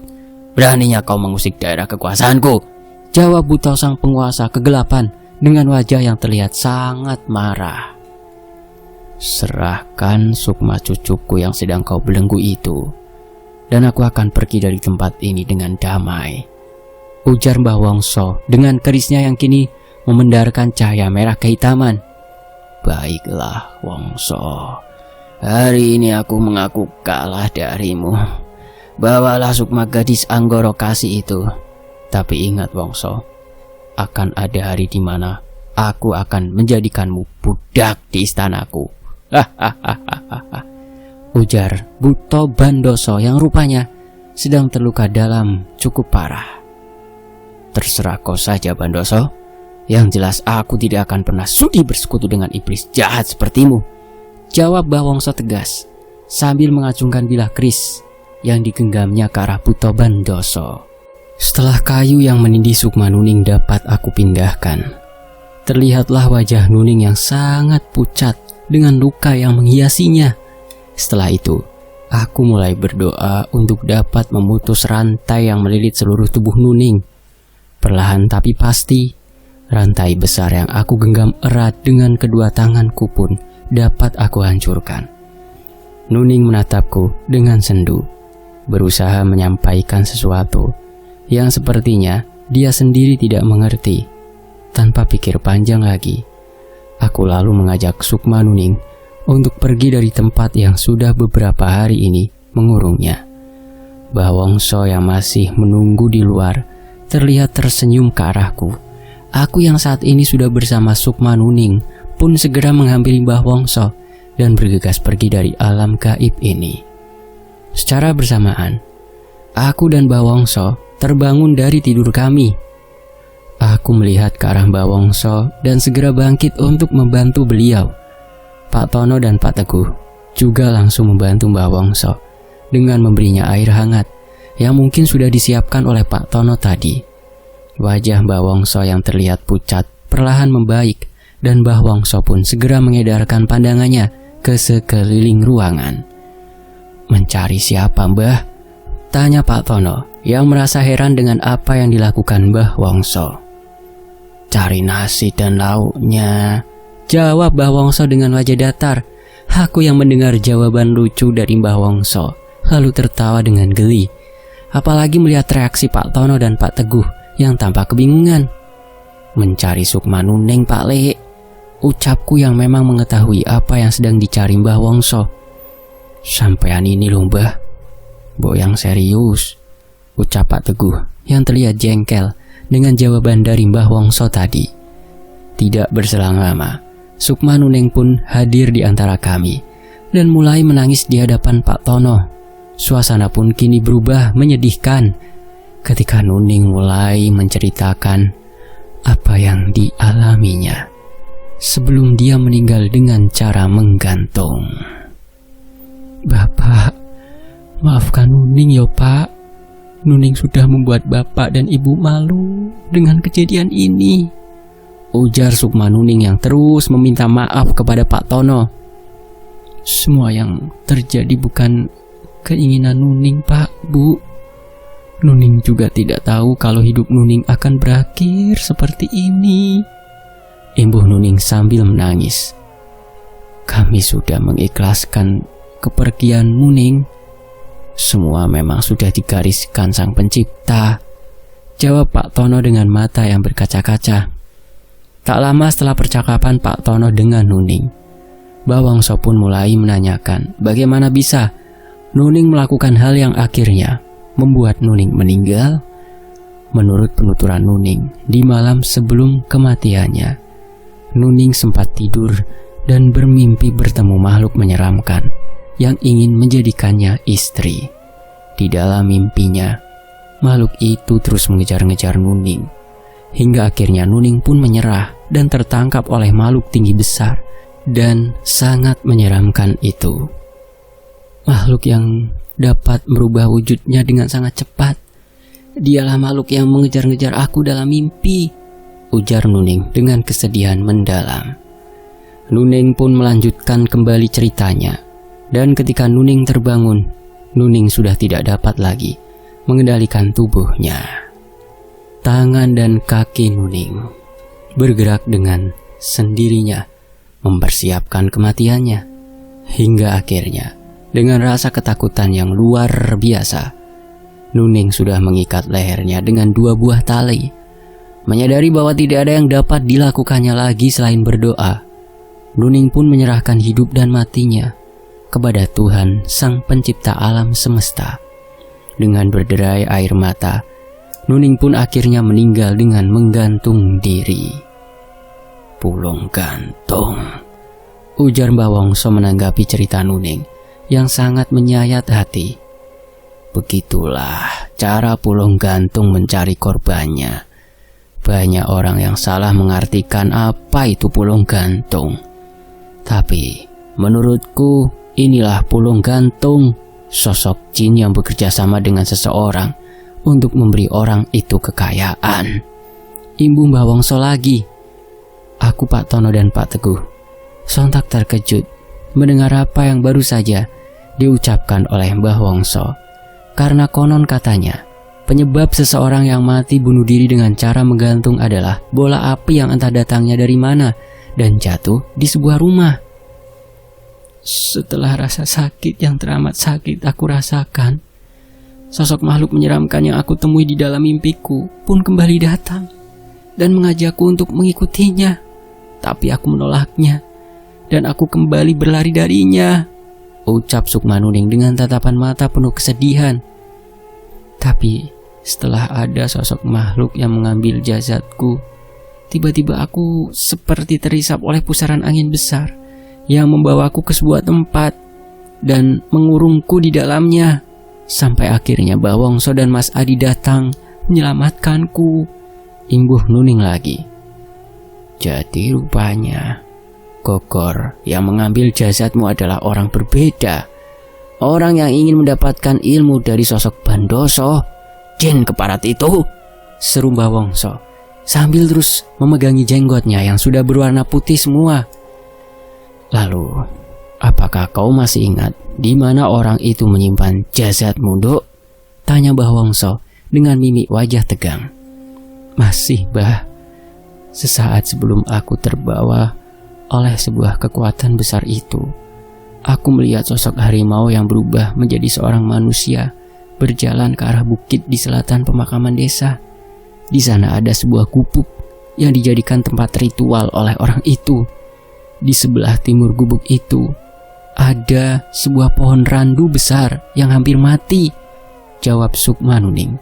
beraninya kau mengusik daerah kekuasaanku, jawab Buto sang penguasa kegelapan dengan wajah yang terlihat sangat marah. Serahkan sukma cucuku yang sedang kau belenggu itu, dan aku akan pergi dari tempat ini dengan damai, ujar Mbah Wongso dengan kerisnya yang kini memendarkan cahaya merah kehitaman. Baiklah Wongso, hari ini aku mengaku kalah darimu. Bawalah sukma gadis Anggoro Kasih itu. Tapi ingat Wongso, akan ada hari di mana aku akan menjadikanmu budak di istanaku. Ujar Buto Bandoso yang rupanya sedang terluka dalam cukup parah. Terserah kau saja Bandoso, yang jelas aku tidak akan pernah sudi bersekutu dengan iblis jahat sepertimu, jawab Mbah Wongso tegas sambil mengacungkan bilah keris yang digenggamnya ke arah Buto Bandoso. Setelah kayu yang menindih sukma Nuning dapat aku pindahkan, terlihatlah wajah Nuning yang sangat pucat dengan luka yang menghiasinya. Setelah itu, aku mulai berdoa untuk dapat memutus rantai yang melilit seluruh tubuh Nuning. Perlahan tapi pasti, rantai besar yang aku genggam erat dengan kedua tanganku pun dapat aku hancurkan. Nuning menatapku dengan sendu, berusaha menyampaikan sesuatu yang sepertinya dia sendiri tidak mengerti. Tanpa pikir panjang lagi, aku lalu mengajak sukma Nuning untuk pergi dari tempat yang sudah beberapa hari ini mengurungnya. Mbah Wongso yang masih menunggu di luar terlihat tersenyum ke arahku. Aku yang saat ini sudah bersama sukma Nuning pun segera menghampiri Mbah Wongso dan bergegas pergi dari alam gaib ini. Secara bersamaan, aku dan Mbah Wongso terbangun dari tidur kami. Aku melihat ke arah Mbah Wongso dan segera bangkit untuk membantu beliau. Pak Tono dan Pak Teguh juga langsung membantu Mbah Wongso dengan memberinya air hangat yang mungkin sudah disiapkan oleh Pak Tono tadi. Wajah Mbah Wongso yang terlihat pucat perlahan membaik dan Mbah Wongso pun segera mengedarkan pandangannya ke sekeliling ruangan. Mencari siapa, Mbah? Tanya Pak Tono yang merasa heran dengan apa yang dilakukan Mbah Wongso. Cari nasi dan lauknya, jawab Mbah Wongso dengan wajah datar. Aku yang mendengar jawaban lucu dari Mbah Wongso lalu tertawa dengan geli, apalagi melihat reaksi Pak Tono dan Pak Teguh yang tampak kebingungan. Mencari sukma Nuning, Pak Le, ucapku yang memang mengetahui apa yang sedang dicari Mbah Wongso. Sampean ini loh Mbah, Mbok yang serius, ucap Pak Teguh yang terlihat jengkel dengan jawaban dari Mbah Wongso tadi. Tidak berselang lama, sukma Nuning pun hadir di antara kami dan mulai menangis di hadapan Pak Tono. Suasana pun kini berubah menyedihkan ketika Nuning mulai menceritakan apa yang dialaminya sebelum dia meninggal dengan cara menggantung. Bapak, maafkan Nuning ya Pak. Nuning sudah membuat Bapak dan Ibu malu dengan kejadian ini, ujar sukma Nuning yang terus meminta maaf kepada Pak Tono. Semua yang terjadi bukan keinginan Nuning Pak, Bu. Nuning juga tidak tahu kalau hidup Nuning akan berakhir seperti ini, imbuh Nuning sambil menangis. Kami sudah mengikhlaskan kepergian Nuning. Semua memang sudah digariskan Sang Pencipta, jawab Pak Tono dengan mata yang berkaca-kaca. Tak lama setelah percakapan Pak Tono dengan Nuning, Mbah Wongso pun mulai menanyakan bagaimana bisa Nuning melakukan hal yang akhirnya membuat Nuning meninggal. Menurut penuturan Nuning, di malam sebelum kematiannya, Nuning sempat tidur dan bermimpi bertemu makhluk menyeramkan yang ingin menjadikannya istri. Di dalam mimpinya, makhluk itu terus mengejar-ngejar Nuning, hingga akhirnya Nuning pun menyerah dan tertangkap oleh makhluk tinggi besar dan sangat menyeramkan itu. Makhluk yang dapat merubah wujudnya dengan sangat cepat. Dialah makhluk yang mengejar-ngejar aku dalam mimpi, ujar Nuning dengan kesedihan mendalam. Nuning pun melanjutkan kembali ceritanya, dan ketika Nuning terbangun, Nuning sudah tidak dapat lagi mengendalikan tubuhnya. Tangan dan kaki Nuning bergerak dengan sendirinya mempersiapkan kematiannya, hingga akhirnya dengan rasa ketakutan yang luar biasa, Nuning sudah mengikat lehernya dengan 2 buah tali. Menyadari bahwa tidak ada yang dapat dilakukannya lagi selain berdoa, Nuning pun menyerahkan hidup dan matinya kepada Tuhan Sang Pencipta alam semesta. Dengan berderai air mata, Nuning pun akhirnya meninggal dengan menggantung diri. Pulung gantung, ujar Mbah Wongso menanggapi cerita Nuning yang sangat menyayat hati. Begitulah cara pulung gantung mencari korbannya. Banyak orang yang salah mengartikan apa itu pulung gantung. Tapi menurutku inilah pulung gantung, sosok jin yang bekerja sama dengan seseorang untuk memberi orang itu kekayaan. Imbu Mbah Wongso lagi. Aku, Pak Tono dan Pak Teguh sontak terkejut mendengar apa yang baru saja diucapkan oleh Mbah Wongso. Karena konon katanya, penyebab seseorang yang mati bunuh diri dengan cara menggantung adalah bola api yang entah datangnya dari mana dan jatuh di sebuah rumah. Setelah rasa sakit yang teramat sakit aku rasakan, sosok makhluk menyeramkan yang aku temui di dalam mimpiku pun kembali datang dan mengajakku untuk mengikutinya. Tapi aku menolaknya, dan aku kembali berlari darinya, ucap Sukma Nuning dengan tatapan mata penuh kesedihan. Tapi setelah ada sosok makhluk yang mengambil jasadku, tiba-tiba aku seperti terisap oleh pusaran angin besar yang membawaku ke sebuah tempat dan mengurungku di dalamnya. Sampai akhirnya Mbah Wongso dan Mas Adi datang menyelamatkanku, imbuh Nuning lagi. Jadi rupanya Gogor yang mengambil jasadmu adalah orang berbeda. Orang yang ingin mendapatkan ilmu dari sosok Bandoso, jin keparat itu, seru Mbah Wongso sambil terus memegangi jenggotnya yang sudah berwarna putih semua. Lalu, apakah kau masih ingat di mana orang itu menyimpan jasadmu, Duk? Tanya Mbah Wongso dengan mimik wajah tegang. Masih, Mbah. Sesaat sebelum aku terbawa oleh sebuah kekuatan besar itu, aku melihat sosok harimau yang berubah menjadi seorang manusia berjalan ke arah bukit di selatan pemakaman desa. Di sana ada sebuah gubuk yang dijadikan tempat ritual oleh orang itu. Di sebelah timur gubuk itu ada sebuah pohon randu besar yang hampir mati, jawab Sukma Nuning.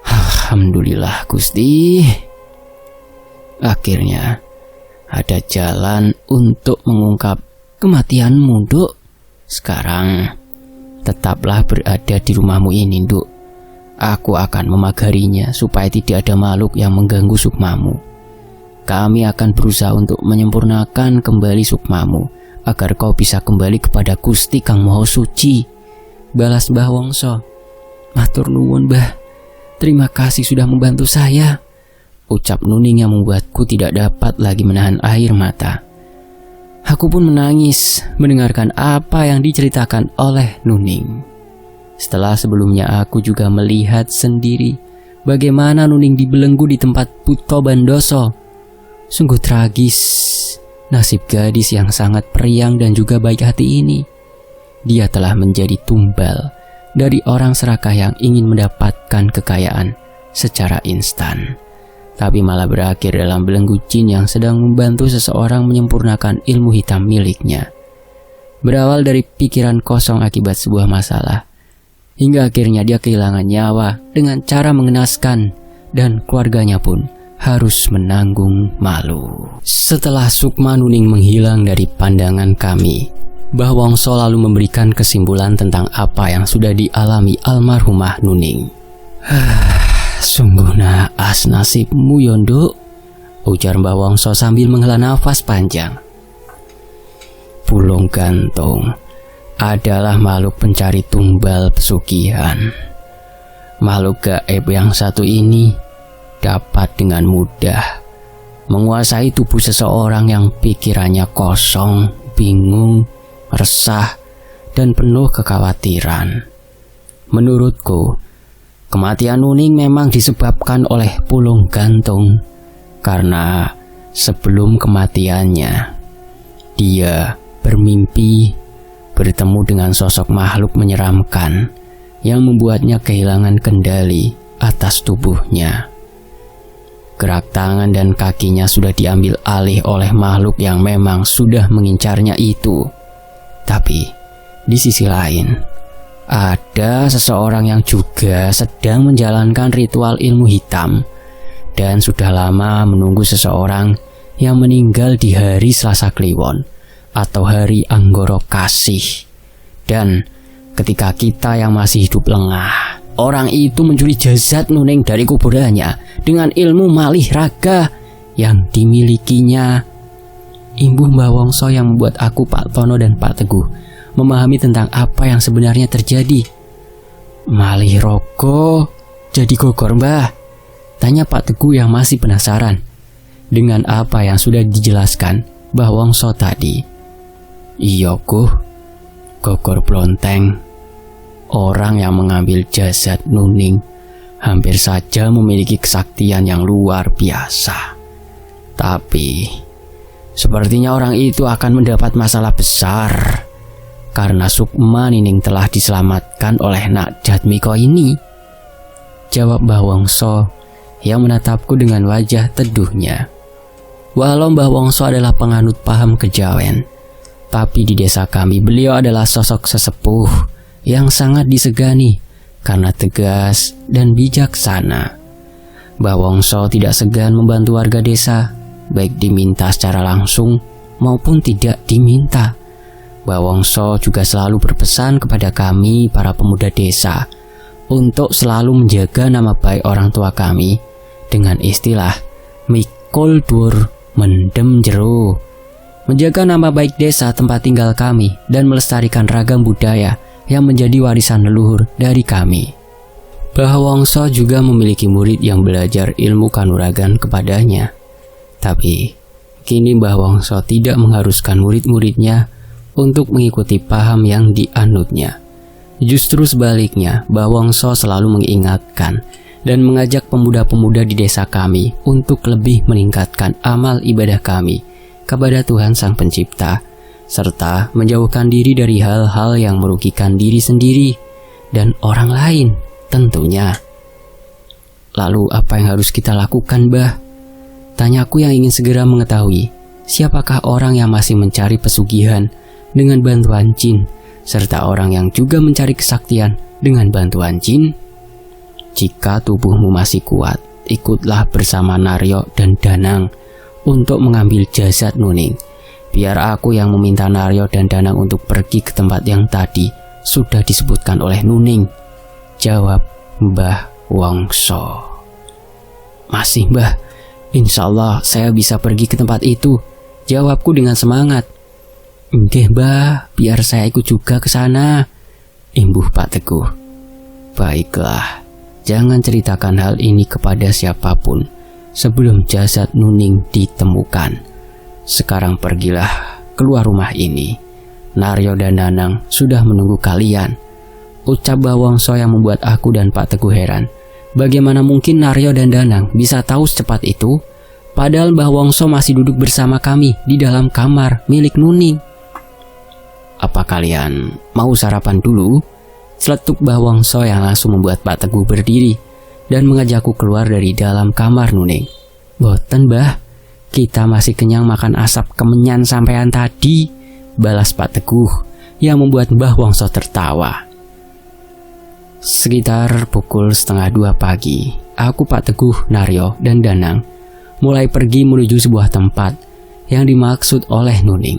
Alhamdulillah Gusti. Akhirnya ada jalan untuk mengungkap kematianmu, Duk. Sekarang tetaplah berada di rumahmu ini, Duk. Aku akan memagarinya supaya tidak ada makhluk yang mengganggu sukmamu. Kami akan berusaha untuk menyempurnakan kembali sukmamu agar kau bisa kembali kepada Gusti Kang Maha Suci, balas Mbah Wongso. Matur nuwun, Mbah. Terima kasih sudah membantu saya, ucap Nuning yang membuatku tidak dapat lagi menahan air mata. Aku pun menangis mendengarkan apa yang diceritakan oleh Nuning. Setelah sebelumnya aku juga melihat sendiri bagaimana Nuning dibelenggu di tempat Puto Bandoso. Sungguh tragis nasib gadis yang sangat periang dan juga baik hati ini. Dia telah menjadi tumbal dari orang serakah yang ingin mendapatkan kekayaan secara instan, tapi malah berakhir dalam belenggu jin yang sedang membantu seseorang menyempurnakan ilmu hitam miliknya. Berawal dari pikiran kosong akibat sebuah masalah, hingga akhirnya dia kehilangan nyawa dengan cara mengenaskan, dan keluarganya pun harus menanggung malu. Setelah Sukma Nuning menghilang dari pandangan kami, Mbah Wongso lalu memberikan kesimpulan tentang apa yang sudah dialami almarhumah Nuning. Sungguh naas nasibmu, Yonduk, ujar Mbah Wongso sambil menghela nafas panjang. Pulung Gantung adalah makhluk pencari tumbal pesugihan. Makhluk gaib yang satu ini dapat dengan mudah menguasai tubuh seseorang yang pikirannya kosong, bingung, resah, dan penuh kekhawatiran. Menurutku, kematian Nuning memang disebabkan oleh Pulung Gantung karena sebelum kematiannya, dia bermimpi bertemu dengan sosok makhluk menyeramkan yang membuatnya kehilangan kendali atas tubuhnya. Gerak tangan dan kakinya sudah diambil alih oleh makhluk yang memang sudah mengincarnya itu. Tapi di sisi lain, ada seseorang yang juga sedang menjalankan ritual ilmu hitam dan sudah lama menunggu seseorang yang meninggal di hari Selasa Kliwon atau hari Anggoro Kasih. Dan ketika kita yang masih hidup lengah, orang itu mencuri jasad Nuning dari kuburannya dengan ilmu malih raga yang dimilikinya. Imbuh Mbah Wongso yang membuat aku, Pak Tono, dan Pak Teguh memahami tentang apa yang sebenarnya terjadi. Malih rogo jadi gogor, Mbah? Tanya Pak Teguh yang masih penasaran dengan apa yang sudah dijelaskan Mbah Wongso tadi. Iya, gogor blonteng. Orang yang mengambil jasad Nuning hampir saja memiliki kesaktian yang luar biasa. Tapi sepertinya orang itu akan mendapat masalah besar karena Sukma Nining telah diselamatkan oleh Nak Jatmiko ini. Jawab Mbah Wongso yang menatapku dengan wajah teduhnya. Walau Mbah Wongso adalah penganut paham kejawen, tapi di desa kami beliau adalah sosok sesepuh yang sangat disegani karena tegas dan bijaksana. Mbah Wongso tidak segan membantu warga desa, baik diminta secara langsung maupun tidak diminta. Mbah Wongso juga selalu berpesan kepada kami para pemuda desa untuk selalu menjaga nama baik orang tua kami dengan istilah mikul dur mendem jero, menjaga nama baik desa tempat tinggal kami dan melestarikan ragam budaya yang menjadi warisan leluhur dari kami. Mbah Wongso juga memiliki murid yang belajar ilmu kanuragan kepadanya. Tapi kini Mbah Wongso tidak mengharuskan murid-muridnya untuk mengikuti paham yang dianutnya. Justru sebaliknya, Mbah Wongso selalu mengingatkan dan mengajak pemuda-pemuda di desa kami untuk lebih meningkatkan amal ibadah kami kepada Tuhan Sang Pencipta, serta menjauhkan diri dari hal-hal yang merugikan diri sendiri dan orang lain tentunya. Lalu apa yang harus kita lakukan, Mbah? Tanyaku yang ingin segera mengetahui siapakah orang yang masih mencari pesugihan dengan bantuan jin, serta orang yang juga mencari kesaktian dengan bantuan jin. Jika tubuhmu masih kuat, ikutlah bersama Naryo dan Danang untuk mengambil jasad Nuning. Biar aku yang meminta Naryo dan Danang untuk pergi ke tempat yang tadi sudah disebutkan oleh Nuning. Jawab Mbah Wongso. Masih, Mbah. Insya Allah saya bisa pergi ke tempat itu, jawabku dengan semangat. Nggih, Mbah, biar saya ikut juga ke sana, imbuh Pak Teguh. Baiklah, jangan ceritakan hal ini kepada siapapun sebelum jasad Nuning ditemukan. Sekarang pergilah keluar rumah ini. Naryo dan Danang sudah menunggu kalian. Ucap Mbah Wongso yang membuat aku dan Pak Teguh heran. Bagaimana mungkin Naryo dan Danang bisa tahu secepat itu? Padahal Mbah Wongso masih duduk bersama kami di dalam kamar milik Nuning. Apa kalian mau sarapan dulu? Seletuk Mbah Wongso yang langsung membuat Pak Teguh berdiri dan mengajakku keluar dari dalam kamar Nuning. Boten, Mbah. Kita masih kenyang makan asap kemenyan sampean tadi, balas Pak Teguh yang membuat Mbah Wongso tertawa. Sekitar pukul 1:30 pagi, aku, Pak Teguh, Naryo, dan Danang mulai pergi menuju sebuah tempat yang dimaksud oleh Nuning.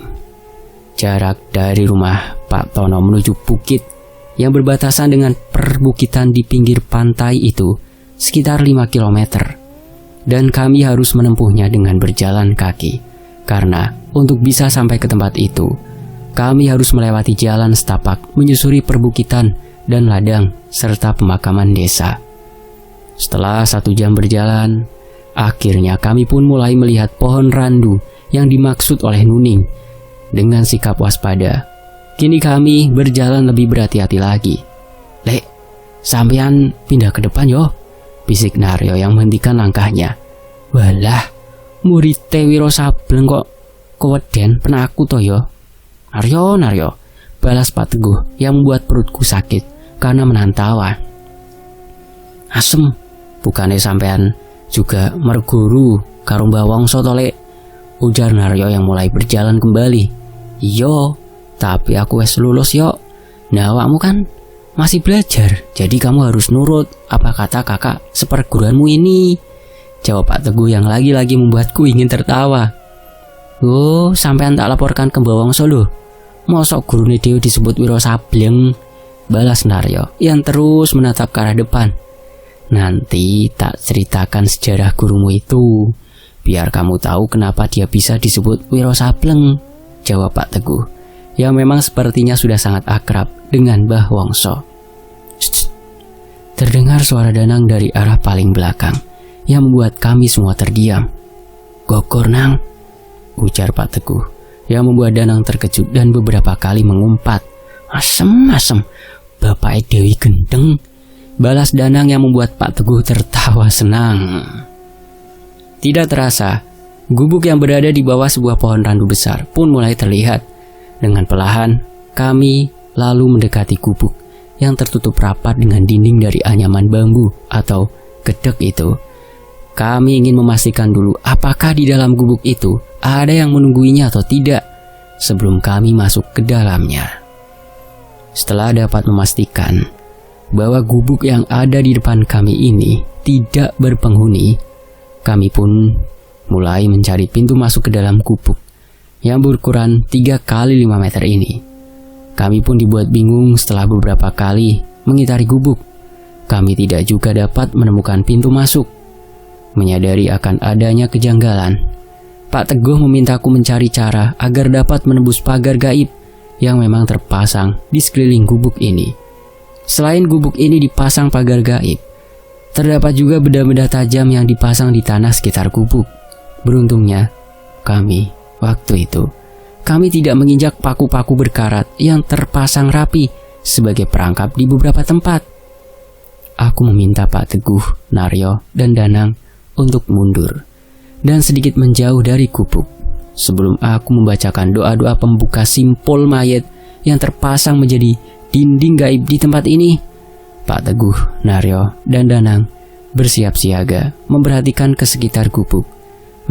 Jarak dari rumah Pak Tono menuju bukit yang berbatasan dengan perbukitan di pinggir pantai itu sekitar 5 km. Dan kami harus menempuhnya dengan berjalan kaki, karena untuk bisa sampai ke tempat itu kami harus melewati jalan setapak, menyusuri perbukitan dan ladang, serta pemakaman desa. Setelah 1 jam berjalan, akhirnya kami pun mulai melihat pohon randu yang dimaksud oleh Nuning. Dengan sikap waspada, kini kami berjalan lebih berhati-hati lagi. "Lek, sampean pindah ke depan yo," bisik Naryo yang menghentikan langkahnya. "Walah, murid Wiro Sableng kok keweden penaku to yo." Naryo, balas Pak Teguh yang membuat perutku sakit karena menahan tawa. "Asem, bukannya sampean juga merguru karo Mbah Wongso to, Lek?" ujar Naryo yang mulai berjalan kembali. "Iyo, tapi aku wes lulus yo. Nah, awakmu kan masih belajar, jadi kamu harus nurut apa kata kakak seperguruanmu ini," jawab Pak Teguh yang lagi-lagi membuatku ingin tertawa. "Oh, sampean tak laporkan ke Mbah Wongso loh. Mosok gurune dhewe disebut Wiro Sableng," balas Naryo yang terus menatap ke arah depan. "Nanti tak ceritakan sejarah gurumu itu, biar kamu tahu kenapa dia bisa disebut Wiro Sableng," jawab Pak Teguh yang memang sepertinya sudah sangat akrab dengan Mbah Wongso. Terdengar suara Danang dari arah paling belakang yang membuat kami semua terdiam. "Gogor nang," ujar Pak Teguh yang membuat Danang terkejut dan beberapa kali mengumpat. Asem, Bapak Dewi Gendeng," balas Danang yang membuat Pak Teguh tertawa senang. Tidak terasa, gubuk yang berada di bawah sebuah pohon randu besar pun mulai terlihat. Dengan perlahan, kami lalu mendekati gubuk yang tertutup rapat dengan dinding dari anyaman bambu atau gedek itu. Kami ingin memastikan dulu apakah di dalam gubuk itu ada yang menungguinya atau tidak sebelum kami masuk ke dalamnya. Setelah dapat memastikan bahwa gubuk yang ada di depan kami ini tidak berpenghuni, kami pun mulai mencari pintu masuk ke dalam gubuk yang berukuran 3 kali 5 meter ini. Kami pun dibuat bingung setelah beberapa kali mengitari gubuk. Kami tidak juga dapat menemukan pintu masuk. Menyadari akan adanya kejanggalan, Pak Teguh memintaku mencari cara agar dapat menembus pagar gaib yang memang terpasang di sekeliling gubuk ini. Selain gubuk ini dipasang pagar gaib, terdapat juga benda-benda tajam yang dipasang di tanah sekitar gubuk. Beruntungnya, waktu itu, kami tidak menginjak paku-paku berkarat yang terpasang rapi sebagai perangkap di beberapa tempat. Aku meminta Pak Teguh, Naryo, dan Danang untuk mundur dan sedikit menjauh dari gubuk sebelum aku membacakan doa-doa pembuka simpul mayat yang terpasang menjadi dinding gaib di tempat ini. Pak Teguh, Naryo, dan Danang bersiap siaga memperhatikan ke sekitar gubuk,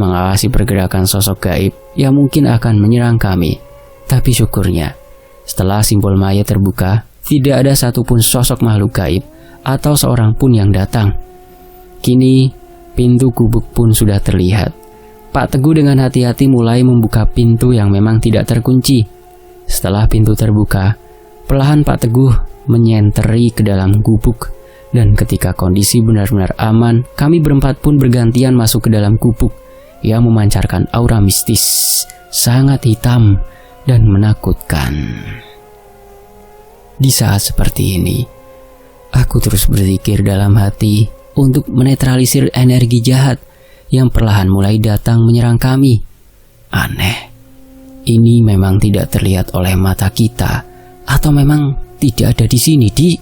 mengawasi pergerakan sosok gaib yang mungkin akan menyerang kami. Tapi syukurnya, setelah simpul mayat terbuka, tidak ada satupun sosok makhluk gaib atau seorang pun yang datang. Kini, pintu gubuk pun sudah terlihat. Pak Teguh dengan hati-hati mulai membuka pintu yang memang tidak terkunci. Setelah pintu terbuka, perlahan Pak Teguh menyenteri ke dalam gubuk. Dan ketika kondisi benar-benar aman, kami berempat pun bergantian masuk ke dalam gubuk yang memancarkan aura mistis, sangat hitam dan menakutkan. Di saat seperti ini, aku terus berzikir dalam hati untuk menetralisir energi jahat yang perlahan mulai datang menyerang kami. Aneh, ini memang tidak terlihat oleh mata kita, atau memang tidak ada di sini, Di?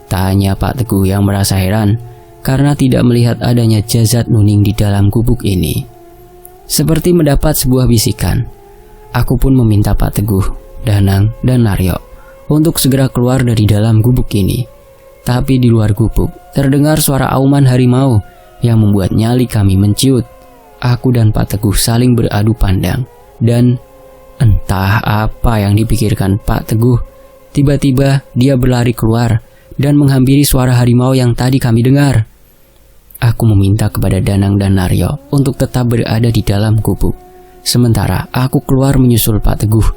Tanya Pak Teguh yang merasa heran karena tidak melihat adanya jasad Nuning di dalam gubuk ini. Seperti mendapat sebuah bisikan, aku pun meminta Pak Teguh, Danang, dan Naryo untuk segera keluar dari dalam gubuk ini. Tapi di luar gubuk terdengar suara auman harimau yang membuat nyali kami menciut. Aku dan Pak Teguh saling beradu pandang, dan entah apa yang dipikirkan Pak Teguh, tiba-tiba dia berlari keluar dan menghampiri suara harimau yang tadi kami dengar. Aku meminta kepada Danang dan Naryo untuk tetap berada di dalam gubuk, sementara aku keluar menyusul Pak Teguh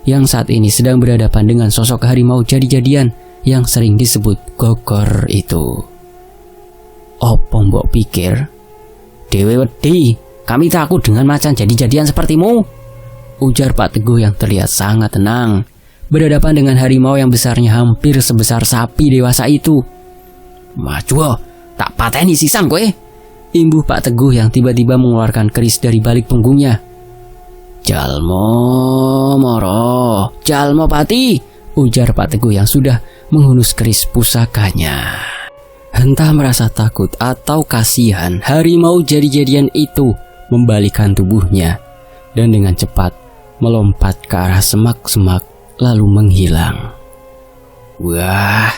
yang saat ini sedang berhadapan dengan sosok harimau jadi-jadian yang sering disebut Gogor itu. Opo mbok pikir? Dewe wedi, kami takut dengan macan jadi-jadian sepertimu? ujar Pak Teguh yang terlihat sangat tenang, berhadapan dengan harimau yang besarnya hampir sebesar sapi dewasa itu. "Maju, tak pateni sisan kowe," imbuh Pak Teguh yang tiba-tiba mengeluarkan keris dari balik punggungnya. "Jalmo moro, jalmo pati," ujar Pak Teguh yang sudah menghunus keris pusakanya. Entah merasa takut atau kasihan, harimau jadi-jadian itu membalikkan tubuhnya dan dengan cepat melompat ke arah semak-semak lalu menghilang. "Wah,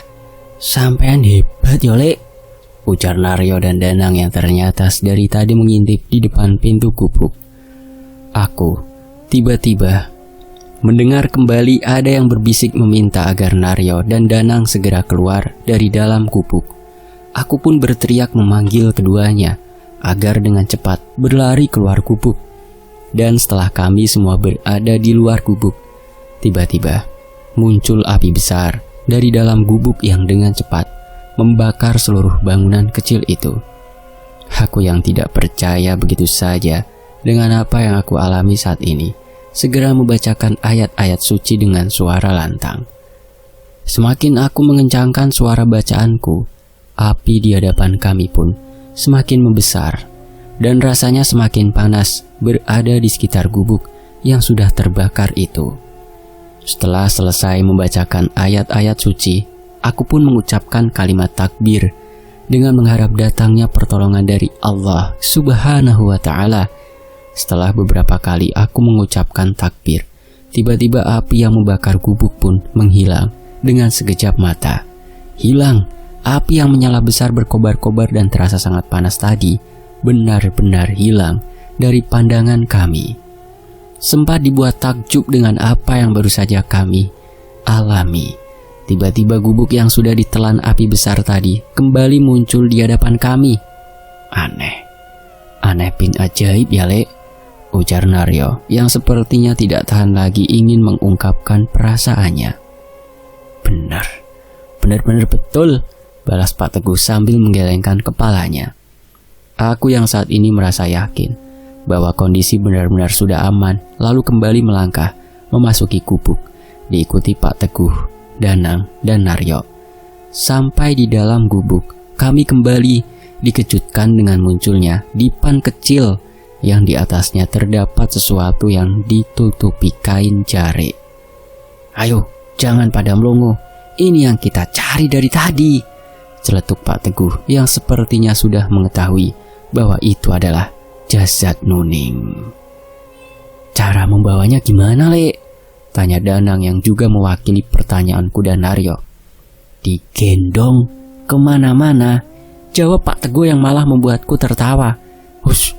sampean hebat ya, Lek," ujar Naryo dan Danang yang ternyata dari tadi mengintip di depan pintu gubuk. Aku tiba-tiba mendengar kembali ada yang berbisik meminta agar Naryo dan Danang segera keluar dari dalam gubuk. Aku pun berteriak memanggil keduanya agar dengan cepat berlari keluar gubuk. Dan setelah kami semua berada di luar gubuk, tiba-tiba muncul api besar dari dalam gubuk yang dengan cepat membakar seluruh bangunan kecil itu. Aku yang tidak percaya begitu saja dengan apa yang aku alami saat ini, segera membacakan ayat-ayat suci dengan suara lantang. Semakin aku mengencangkan suara bacaanku, api di hadapan kami pun semakin membesar dan rasanya semakin panas berada di sekitar gubuk yang sudah terbakar itu. Setelah selesai membacakan ayat-ayat suci, aku pun mengucapkan kalimat takbir dengan mengharap datangnya pertolongan dari Allah Subhanahu wa Ta'ala. Setelah beberapa kali aku mengucapkan takbir, tiba-tiba api yang membakar gubuk pun menghilang dengan sekejap mata. Hilang. Api yang menyala besar berkobar-kobar dan terasa sangat panas tadi benar-benar hilang dari pandangan kami. Sempat dibuat takjub dengan apa yang baru saja kami alami. Tiba-tiba gubuk yang sudah ditelan api besar tadi kembali muncul di hadapan kami. Aneh pin ajaib ya, Lek, ujar Naryo yang sepertinya tidak tahan lagi ingin mengungkapkan perasaannya. Benar-benar betul, balas Pak Teguh sambil menggelengkan kepalanya. Aku yang saat ini merasa yakin bahwa kondisi benar-benar sudah aman, lalu kembali melangkah memasuki gubuk, diikuti Pak Teguh, Danang, dan Naryo. Sampai di dalam gubuk, kami kembali dikejutkan dengan munculnya dipan kecil yang di atasnya terdapat sesuatu yang ditutupi kain jarik. "Ayo, jangan pada melongo, ini yang kita cari dari tadi," celetuk Pak Teguh yang sepertinya sudah mengetahui bahwa itu adalah jasad Nuning. "Cara membawanya gimana, Lek?" tanya Danang yang juga mewakili pertanyaanku dan Naryo. "Digendong kemana-mana," jawab Pak Teguh yang malah membuatku tertawa. "Hush,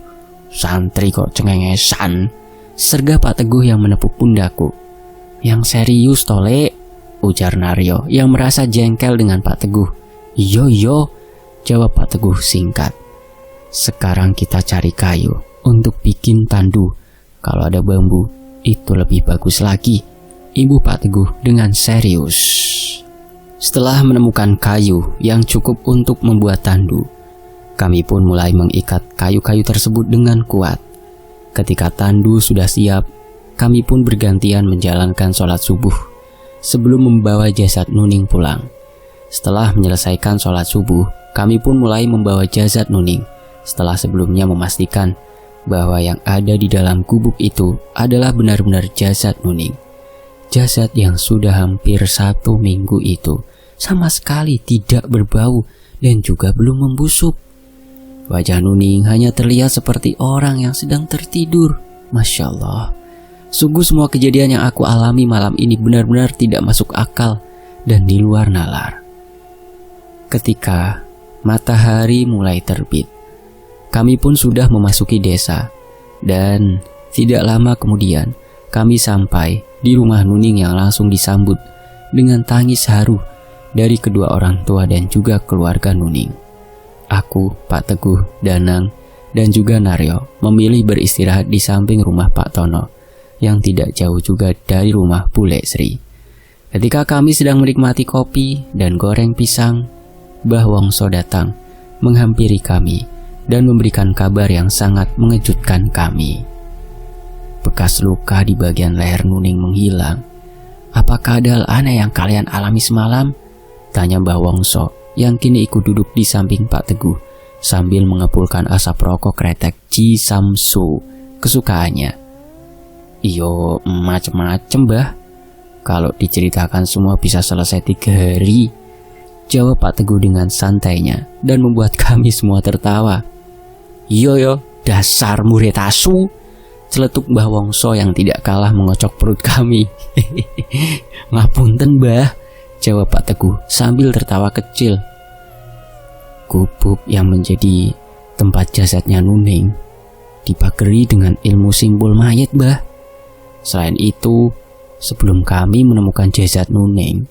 santri kok cengengesan," serga Pak Teguh yang menepuk pundakku. "Yang serius toh, Lek," ujar Naryo yang merasa jengkel dengan Pak Teguh. Iyo, jawab Pak Teguh singkat. "Sekarang kita cari kayu untuk bikin tandu. Kalau ada bambu, itu lebih bagus lagi," ibu Pak Teguh dengan serius. Setelah menemukan kayu yang cukup untuk membuat tandu, kami pun mulai mengikat kayu-kayu tersebut dengan kuat. Ketika tandu sudah siap, kami pun bergantian menjalankan sholat subuh sebelum membawa jasad Nuning pulang. Setelah menyelesaikan sholat subuh, kami pun mulai membawa jasad Nuning setelah sebelumnya memastikan bahwa yang ada di dalam gubuk itu adalah benar-benar jasad Nuning. Jasad yang sudah hampir 1 minggu itu sama sekali tidak berbau dan juga belum membusuk. Wajah Nuning hanya terlihat seperti orang yang sedang tertidur. Masya Allah, sungguh semua kejadian yang aku alami malam ini benar-benar tidak masuk akal dan di luar nalar. Ketika matahari mulai terbit, kami pun sudah memasuki desa, dan tidak lama kemudian kami sampai di rumah Nuning yang langsung disambut dengan tangis haru dari kedua orang tua dan juga keluarga Nuning. Aku, Pak Teguh, Danang, dan juga Naryo memilih beristirahat di samping rumah Pak Tono yang tidak jauh juga dari rumah Bule Sri. Ketika kami sedang menikmati kopi dan goreng pisang, Mbah Wongso datang menghampiri kami dan memberikan kabar yang sangat mengejutkan kami. Bekas luka di bagian leher Nuning menghilang. Apakah ada hal aneh yang kalian alami semalam? Tanya Mbah Wongso yang kini ikut duduk di samping Pak Teguh sambil mengepulkan asap rokok kretek Ji Samsu kesukaannya. Iyo, macem-macem Mbah. Kalau diceritakan semua bisa selesai 3 hari, jawab Pak Teguh dengan santainya dan membuat kami semua tertawa. Yo, dasar murid asu, celetuk Mbah Wongso yang tidak kalah mengocok perut kami. Ngapunten Mbah, jawab Pak Teguh sambil tertawa kecil. Gubuk yang menjadi tempat jasadnya Nuning dipagari dengan ilmu simbol mayat Mbah. Selain itu, sebelum kami menemukan jasad Nuning,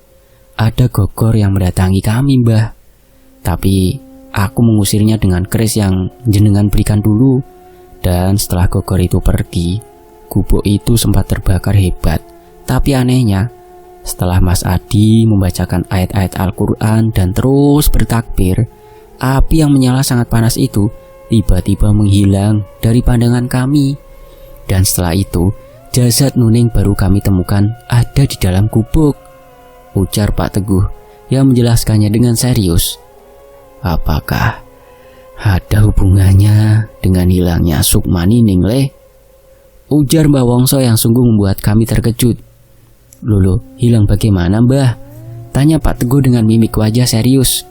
ada Gogor yang mendatangi kami Mbah. Tapi aku mengusirnya dengan keris yang jenengan berikan dulu. Dan setelah Gogor itu pergi, gubuk itu sempat terbakar hebat. Tapi anehnya, setelah Mas Adi membacakan ayat-ayat Al-Quran dan terus bertakbir, api yang menyala sangat panas itu tiba-tiba menghilang dari pandangan kami. Dan setelah itu, jasad Nuning baru kami temukan ada di dalam gubuk, ujar Pak Teguh yang menjelaskannya dengan serius. Apakah ada hubungannya dengan hilangnya Sukma Nining le? Ujar Mbah Wongso yang sungguh membuat kami terkejut. Lulu, hilang bagaimana Mbah? Tanya Pak Teguh dengan mimik wajah serius.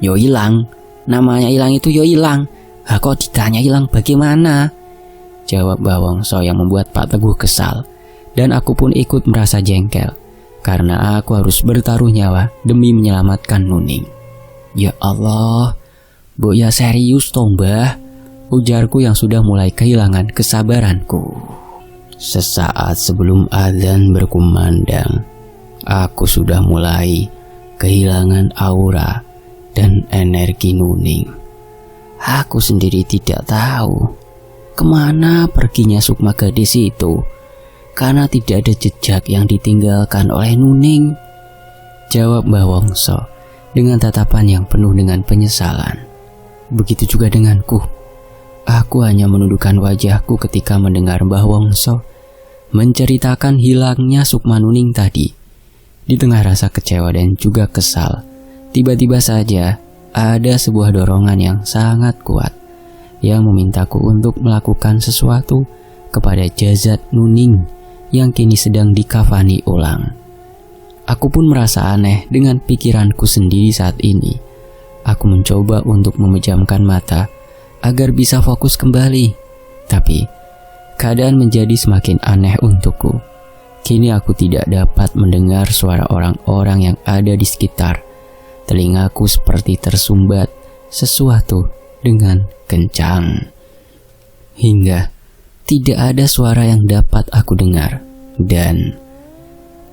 Yo hilang, namanya hilang itu yo hilang. Kok ditanya hilang bagaimana? Jawab Mbah Wongso yang membuat Pak Teguh kesal. Dan aku pun ikut merasa jengkel, karena aku harus bertaruh nyawa demi menyelamatkan Nuning. Ya Allah, Bu ya serius toh Mbah, ujarku yang sudah mulai kehilangan kesabaranku. Sesaat sebelum azan berkumandang, aku sudah mulai kehilangan aura dan energi Nuning. Aku sendiri tidak tahu kemana perginya Sukma gadis itu, karena tidak ada jejak yang ditinggalkan oleh Nuning, jawab Mbah Wongso dengan tatapan yang penuh dengan penyesalan. Begitu juga denganku. Aku hanya menundukkan wajahku ketika mendengar Mbah Wongso menceritakan hilangnya Sukma Nuning tadi. Di tengah rasa kecewa dan juga kesal, tiba-tiba saja ada sebuah dorongan yang sangat kuat yang memintaku untuk melakukan sesuatu kepada jasad Nuning yang kini sedang dikafani ulang. Aku pun merasa aneh dengan pikiranku sendiri saat ini. Aku mencoba untuk memejamkan mata agar bisa fokus kembali. Tapi keadaan menjadi semakin aneh untukku. Kini aku tidak dapat mendengar suara orang-orang yang ada di sekitar. Telingaku seperti tersumbat sesuatu dengan kencang. Hingga tidak ada suara yang dapat aku dengar. Dan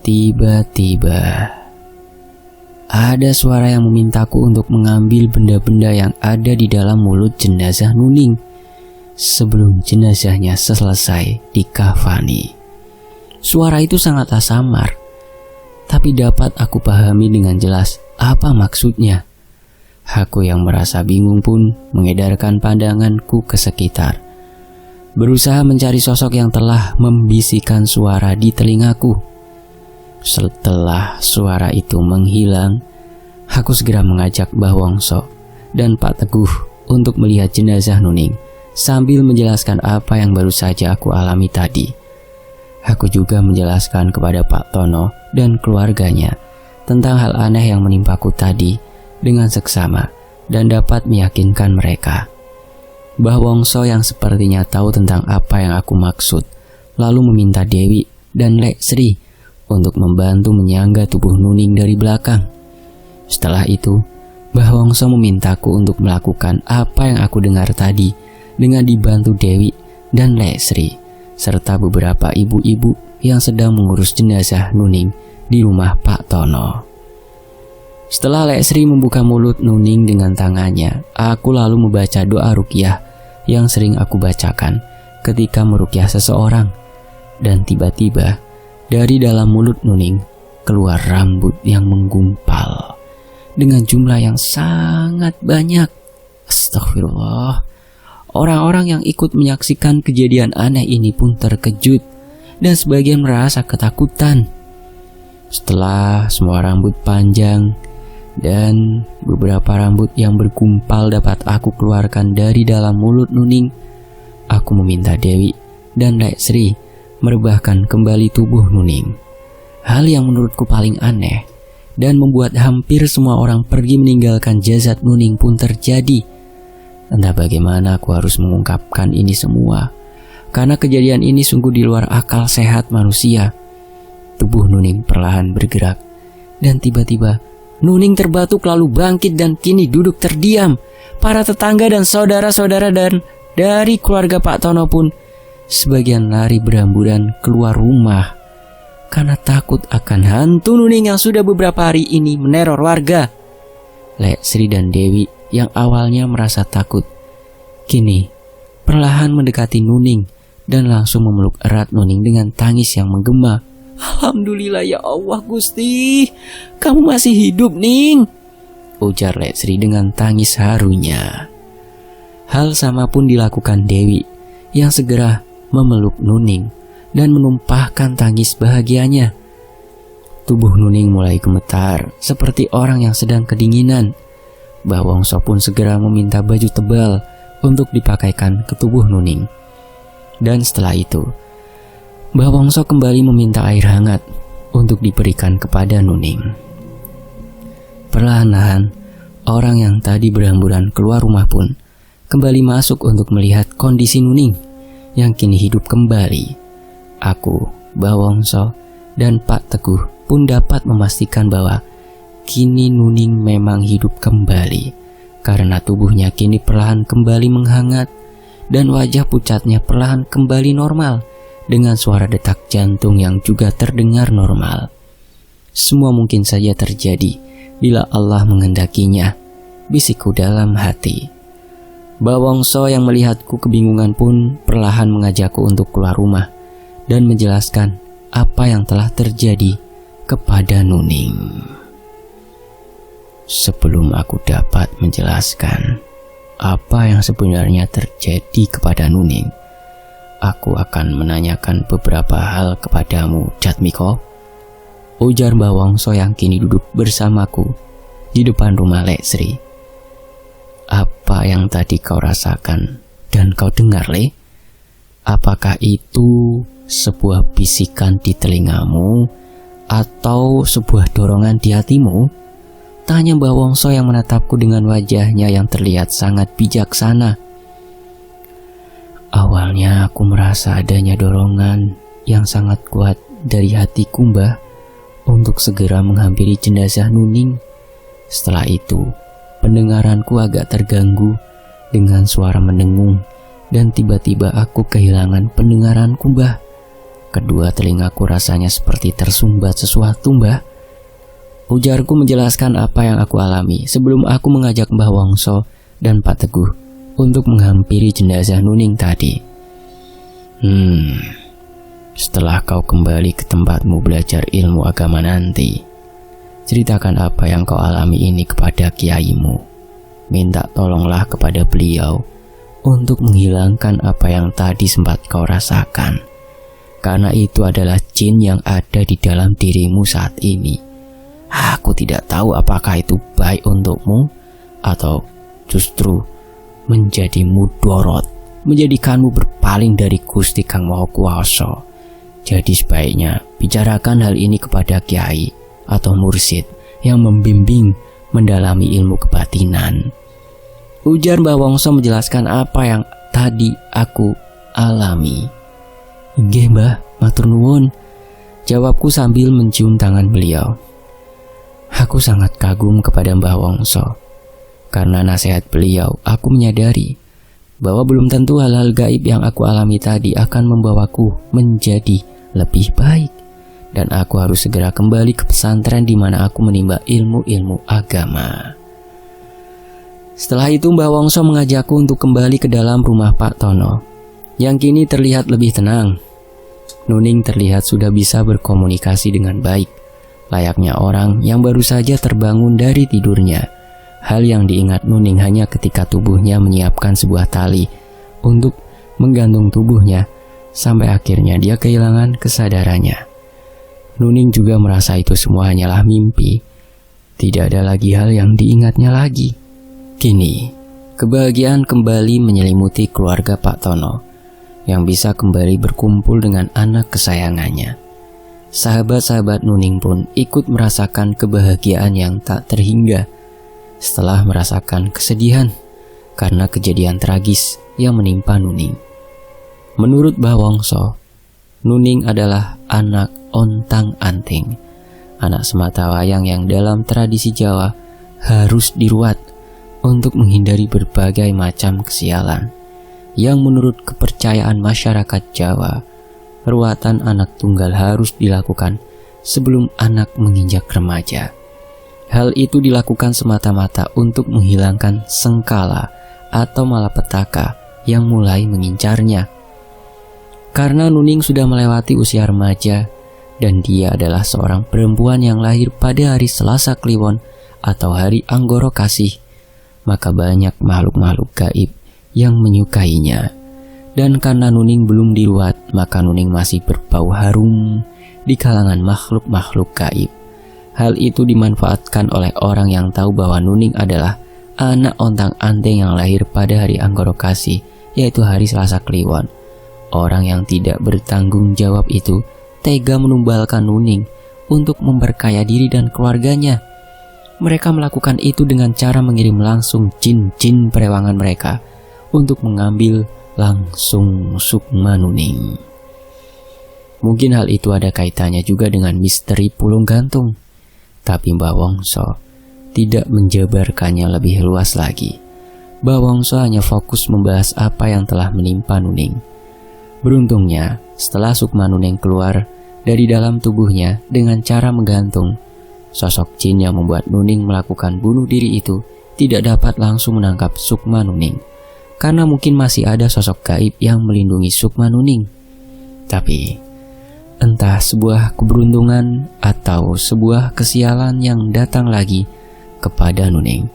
tiba-tiba ada suara yang memintaku untuk mengambil benda-benda yang ada di dalam mulut jenazah Nuning sebelum jenazahnya selesai dikafani. Suara itu sangatlah samar, tapi dapat aku pahami dengan jelas apa maksudnya. Aku yang merasa bingung pun mengedarkan pandanganku ke sekitar, berusaha mencari sosok yang telah membisikkan suara di telingaku. Setelah suara itu menghilang, aku segera mengajak Mbah Wongso dan Pak Teguh untuk melihat jenazah Nuning sambil menjelaskan apa yang baru saja aku alami tadi. Aku juga menjelaskan kepada Pak Tono dan keluarganya tentang hal aneh yang menimpaku tadi dengan seksama dan dapat meyakinkan mereka. Mbah Wongso yang sepertinya tahu tentang apa yang aku maksud lalu meminta Dewi dan Lek Sri untuk membantu menyangga tubuh Nuning dari belakang. Setelah itu, Mbah Wongso memintaku untuk melakukan apa yang aku dengar tadi dengan dibantu Dewi dan Lek Sri serta beberapa ibu-ibu yang sedang mengurus jenazah Nuning di rumah Pak Tono. Setelah Lek Sri membuka mulut Nuning dengan tangannya, aku lalu membaca doa ruqyah yang sering aku bacakan ketika meruqyah seseorang. Dan tiba-tiba dari dalam mulut Nuning keluar rambut yang menggumpal dengan jumlah yang sangat banyak. Astagfirullah. Orang-orang yang ikut menyaksikan kejadian aneh ini pun terkejut dan sebagian merasa ketakutan. Setelah semua rambut panjang dan beberapa rambut yang bergumpal dapat aku keluarkan dari dalam mulut Nuning, aku meminta Dewi dan Lek Sri merebahkan kembali tubuh Nuning. Hal yang menurutku paling aneh dan membuat hampir semua orang pergi meninggalkan jasad Nuning pun terjadi. Entah bagaimana aku harus mengungkapkan ini semua, karena kejadian ini sungguh di luar akal sehat manusia. Tubuh Nuning perlahan bergerak, dan tiba-tiba Nuning terbatuk lalu bangkit dan kini duduk terdiam. Para tetangga dan saudara-saudara dan dari keluarga Pak Tono pun sebagian lari beramburan keluar rumah karena takut akan hantu Nuning yang sudah beberapa hari ini meneror warga. Lek Sri dan Dewi yang awalnya merasa takut, kini perlahan mendekati Nuning dan langsung memeluk erat Nuning dengan tangis yang menggema. "Alhamdulillah ya Allah Gusti, kamu masih hidup Ning," ujar Lek Sri dengan tangis harunya. Hal sama pun dilakukan Dewi yang segera memeluk Nuning dan menumpahkan tangis bahagianya. Tubuh Nuning mulai gemetar seperti orang yang sedang kedinginan. Mbah Wongso pun segera meminta baju tebal untuk dipakaikan ke tubuh Nuning. Dan setelah itu, Mbah Wongso kembali meminta air hangat untuk diberikan kepada Nuning. Perlahan-lahan, orang yang tadi berhamburan keluar rumah pun kembali masuk untuk melihat kondisi Nuning yang kini hidup kembali. Aku, Mbah Wongso, dan Pak Teguh pun dapat memastikan bahwa kini Nuning memang hidup kembali karena tubuhnya kini perlahan kembali menghangat dan wajah pucatnya perlahan kembali normal dengan suara detak jantung yang juga terdengar normal. Semua mungkin saja terjadi bila Allah menghendakinya, bisikku dalam hati. Mbah Wongso yang melihatku kebingungan pun perlahan mengajakku untuk keluar rumah dan menjelaskan apa yang telah terjadi kepada Nuning. Sebelum aku dapat menjelaskan apa yang sebenarnya terjadi kepada Nuning, aku akan menanyakan beberapa hal kepadamu, Jatmiko, ujar Mbah Wongso yang kini duduk bersamaku di depan rumah Lek Sri. Apa yang tadi kau rasakan dan kau dengar, Le? Apakah itu sebuah bisikan di telingamu atau sebuah dorongan di hatimu? Tanya Mbah Wongso yang menatapku dengan wajahnya yang terlihat sangat bijaksana. Awalnya aku merasa adanya dorongan yang sangat kuat dari hatiku, Mbah, untuk segera menghampiri jenazah Nuning. Setelah itu, pendengaranku agak terganggu dengan suara mendengung dan tiba-tiba aku kehilangan pendengaranku, Mbah. Kedua telingaku rasanya seperti tersumbat sesuatu, Mbah. Ujarku menjelaskan apa yang aku alami sebelum aku mengajak Mbah Wongso dan Pak Teguh untuk menghampiri jenazah Nuning tadi. Setelah kau kembali ke tempatmu belajar ilmu agama nanti, ceritakan apa yang kau alami ini kepada kiaimu. Minta tolonglah kepada beliau untuk menghilangkan apa yang tadi sempat kau rasakan, karena itu adalah jin yang ada di dalam dirimu saat ini. Aku tidak tahu apakah itu baik untukmu atau justru menjadi mudorot, menjadikanmu berpaling dari Gusti Kang Maha Kuwasa. Jadi sebaiknya bicarakan hal ini kepada kiai atau mursyid yang membimbing mendalami ilmu kebatinan. Ujar Mbah Wongso menjelaskan apa yang tadi aku alami. Nggih, Mbah, matur nuwun, jawabku sambil mencium tangan beliau. Aku sangat kagum kepada Mbah Wongso. Karena nasihat beliau, aku menyadari bahwa belum tentu hal-hal gaib yang aku alami tadi akan membawaku menjadi lebih baik. Dan aku harus segera kembali ke pesantren di mana aku menimba ilmu-ilmu agama. Setelah itu Mbah Wongso mengajakku untuk kembali ke dalam rumah Pak Tono, yang kini terlihat lebih tenang. Nuning terlihat sudah bisa berkomunikasi dengan baik, layaknya orang yang baru saja terbangun dari tidurnya. Hal yang diingat Nuning hanya ketika tubuhnya menyiapkan sebuah tali untuk menggantung tubuhnya sampai akhirnya dia kehilangan kesadarannya. Nuning juga merasa itu semua hanyalah mimpi. Tidak ada lagi hal yang diingatnya lagi. Kini, kebahagiaan kembali menyelimuti keluarga Pak Tono yang bisa kembali berkumpul dengan anak kesayangannya. Sahabat-sahabat Nuning pun ikut merasakan kebahagiaan yang tak terhingga setelah merasakan kesedihan karena kejadian tragis yang menimpa Nuning. Menurut Mbah Wongso, Nuning adalah anak ontang-anting, anak sematawayang yang dalam tradisi Jawa harus diruat untuk menghindari berbagai macam kesialan. Yang menurut kepercayaan masyarakat Jawa, ruatan anak tunggal harus dilakukan sebelum anak menginjak remaja. Hal itu dilakukan semata-mata untuk menghilangkan sengkala atau malapetaka yang mulai mengincarnya. Karena Nuning sudah melewati usia remaja dan dia adalah seorang perempuan yang lahir pada hari Selasa Kliwon atau hari Anggoro Kasih, maka banyak makhluk-makhluk gaib yang menyukainya. Dan karena Nuning belum diruat, maka Nuning masih berbau harum di kalangan makhluk-makhluk gaib. Hal itu dimanfaatkan oleh orang yang tahu bahwa Nuning adalah anak ontang-anting yang lahir pada hari Anggoro Kasih, yaitu hari Selasa Kliwon. Orang yang tidak bertanggung jawab itu tega menumbalkan Nuning untuk memperkaya diri dan keluarganya. Mereka melakukan itu dengan cara mengirim langsung jin-jin perewangan mereka untuk mengambil langsung sukma Nuning. Mungkin hal itu ada kaitannya juga dengan misteri Pulung Gantung, tapi Mbah Wongso tidak menjabarkannya lebih luas lagi. Mbah Wongso hanya fokus membahas apa yang telah menimpa Nuning. Beruntungnya, setelah sukma Nuning keluar dari dalam tubuhnya dengan cara menggantung, sosok jin yang membuat Nuning melakukan bunuh diri itu tidak dapat langsung menangkap sukma Nuning, karena mungkin masih ada sosok gaib yang melindungi sukma Nuning. Tapi, entah sebuah keberuntungan atau sebuah kesialan yang datang lagi kepada Nuning.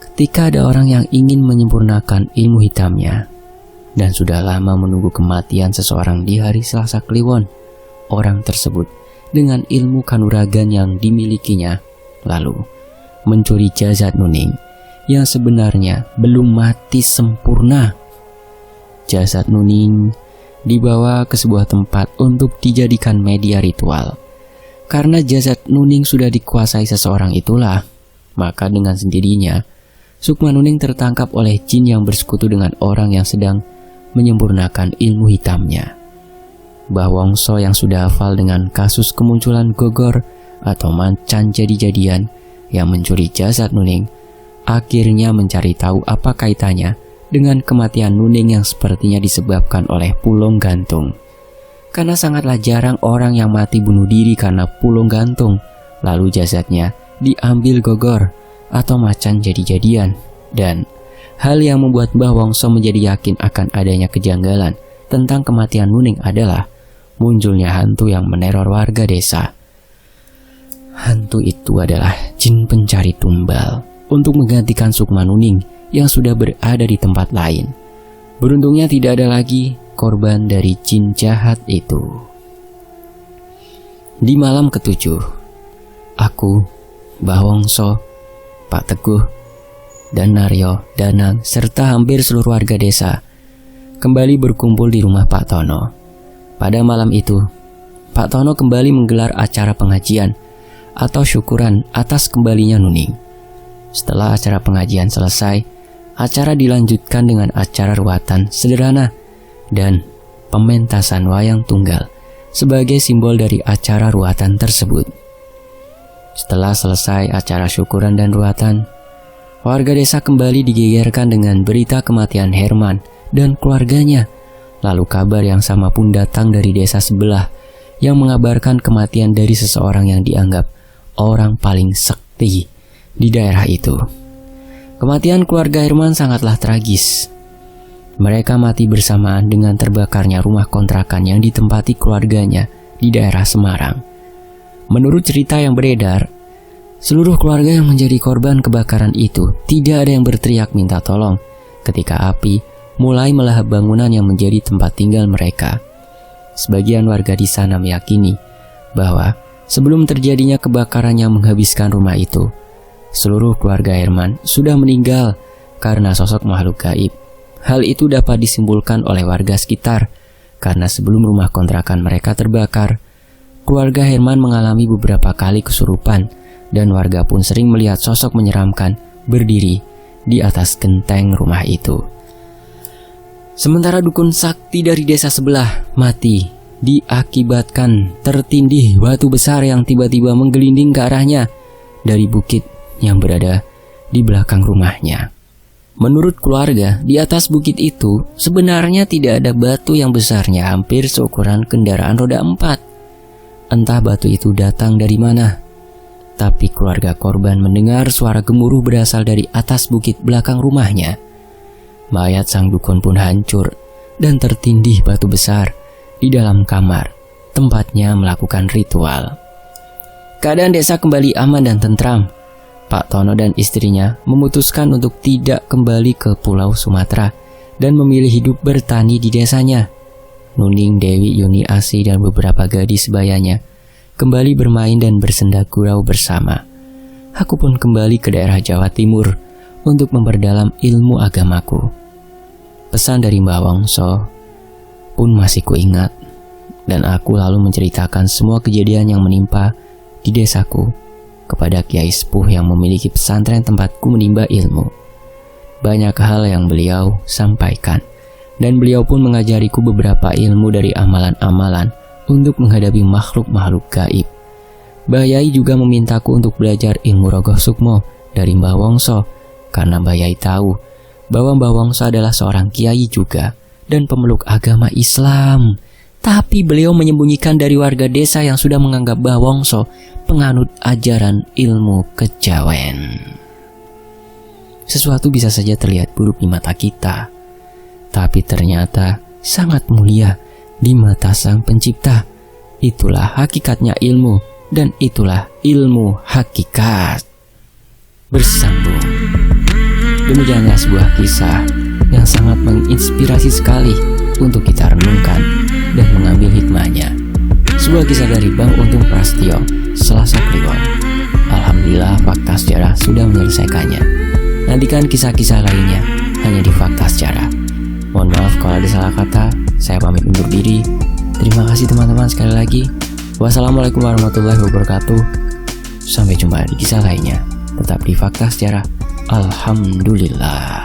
Ketika ada orang yang ingin menyempurnakan ilmu hitamnya, dan sudah lama menunggu kematian seseorang di hari Selasa Kliwon, orang tersebut dengan ilmu kanuragan yang dimilikinya lalu mencuri jasad Nuning yang sebenarnya belum mati sempurna. Jasad Nuning dibawa ke sebuah tempat untuk dijadikan media ritual. Karena jasad Nuning sudah dikuasai seseorang itulah, maka dengan sendirinya sukma Nuning tertangkap oleh jin yang bersekutu dengan orang yang sedang menyempurnakan ilmu hitamnya. Mbah Wongso yang sudah hafal dengan kasus kemunculan gogor atau macan jadi-jadian yang mencuri jasad Nuning, akhirnya mencari tahu apa kaitannya dengan kematian Nuning yang sepertinya disebabkan oleh pulung gantung. Karena sangatlah jarang orang yang mati bunuh diri karena pulung gantung, lalu jasadnya diambil gogor atau macan jadi-jadian. Dan hal yang membuat Mbah Wongso menjadi yakin akan adanya kejanggalan tentang kematian Nuning adalah munculnya hantu yang meneror warga desa. Hantu itu adalah jin pencari tumbal untuk menggantikan sukma Nuning yang sudah berada di tempat lain. Beruntungnya tidak ada lagi korban dari jin jahat itu. Di malam ketujuh, aku, Mbah Wongso, Pak Teguh, dan Naryo, Danang, serta hampir seluruh warga desa kembali berkumpul di rumah Pak Tono. Pada malam itu, Pak Tono kembali menggelar acara pengajian atau syukuran atas kembalinya Nuning. Setelah acara pengajian selesai, acara dilanjutkan dengan acara ruatan sederhana dan pementasan wayang tunggal sebagai simbol dari acara ruatan tersebut. Setelah selesai acara syukuran dan ruatan, warga desa kembali digegerkan dengan berita kematian Herman dan keluarganya. Lalu kabar yang sama pun datang dari desa sebelah yang mengabarkan kematian dari seseorang yang dianggap orang paling sakti di daerah itu. Kematian keluarga Herman sangatlah tragis. Mereka mati bersamaan dengan terbakarnya rumah kontrakan yang ditempati keluarganya di daerah Semarang. Menurut cerita yang beredar, seluruh keluarga yang menjadi korban kebakaran itu tidak ada yang berteriak minta tolong ketika api mulai melahap bangunan yang menjadi tempat tinggal mereka. Sebagian warga di sana meyakini bahwa sebelum terjadinya kebakaran yang menghabiskan rumah itu, seluruh keluarga Herman sudah meninggal karena sosok makhluk gaib. Hal itu dapat disimpulkan oleh warga sekitar karena sebelum rumah kontrakan mereka terbakar, keluarga Herman mengalami beberapa kali kesurupan dan warga pun sering melihat sosok menyeramkan berdiri di atas genteng rumah itu. Sementara dukun sakti dari desa sebelah mati diakibatkan tertindih batu besar yang tiba-tiba menggelinding ke arahnya dari bukit yang berada di belakang rumahnya. Menurut keluarga, di atas bukit itu sebenarnya tidak ada batu yang besarnya hampir seukuran kendaraan roda 4. Entah batu itu datang dari mana, tapi keluarga korban mendengar suara gemuruh berasal dari atas bukit belakang rumahnya. Mayat sang dukun pun hancur dan tertindih batu besar di dalam kamar tempatnya melakukan ritual. Keadaan desa kembali aman dan tentram. Pak Tono dan istrinya memutuskan untuk tidak kembali ke Pulau Sumatera dan memilih hidup bertani di desanya. Nuning, Dewi, Yuni, Asi, dan beberapa gadis sebayanya kembali bermain dan bersenda gurau bersama. Aku pun kembali ke daerah Jawa Timur untuk memperdalam ilmu agamaku. Pesan dari Mbah Wongso pun masih kuingat, dan aku lalu menceritakan semua kejadian yang menimpa di desaku kepada Kiai Sepuh yang memiliki pesantren tempatku menimba ilmu. Banyak hal yang beliau sampaikan, dan beliau pun mengajariku beberapa ilmu dari amalan-amalan untuk menghadapi makhluk-makhluk gaib. Mbah Yai juga memintaku untuk belajar ilmu Rogoh Sukmo dari Mbah Wongso, karena Mbah Yai tahu bahwa Mbah Wongso adalah seorang kiai juga dan pemeluk agama Islam. Tapi beliau menyembunyikan dari warga desa yang sudah menganggap Mbah Wongso penganut ajaran ilmu kejawen. Sesuatu bisa saja terlihat buruk di mata kita, tapi ternyata sangat mulia di mata Sang Pencipta. Itulah hakikatnya ilmu, dan itulah ilmu hakikat. Bersambung. Demikianlah sebuah kisah yang sangat menginspirasi sekali untuk kita renungkan dan mengambil hikmahnya. Sebuah kisah dari Bang Untung Prastio, Selasa Kliwon. Alhamdulillah Fakta Sejarah sudah menyelesaikannya. Nantikan kisah-kisah lainnya hanya di Fakta Sejarah. Mohon maaf kalau ada salah kata, saya pamit undur diri. Terima kasih teman-teman sekali lagi. Wassalamualaikum warahmatullahi wabarakatuh. Sampai jumpa di kisah lainnya. Tetap di Fakta Sejarah. Alhamdulillah.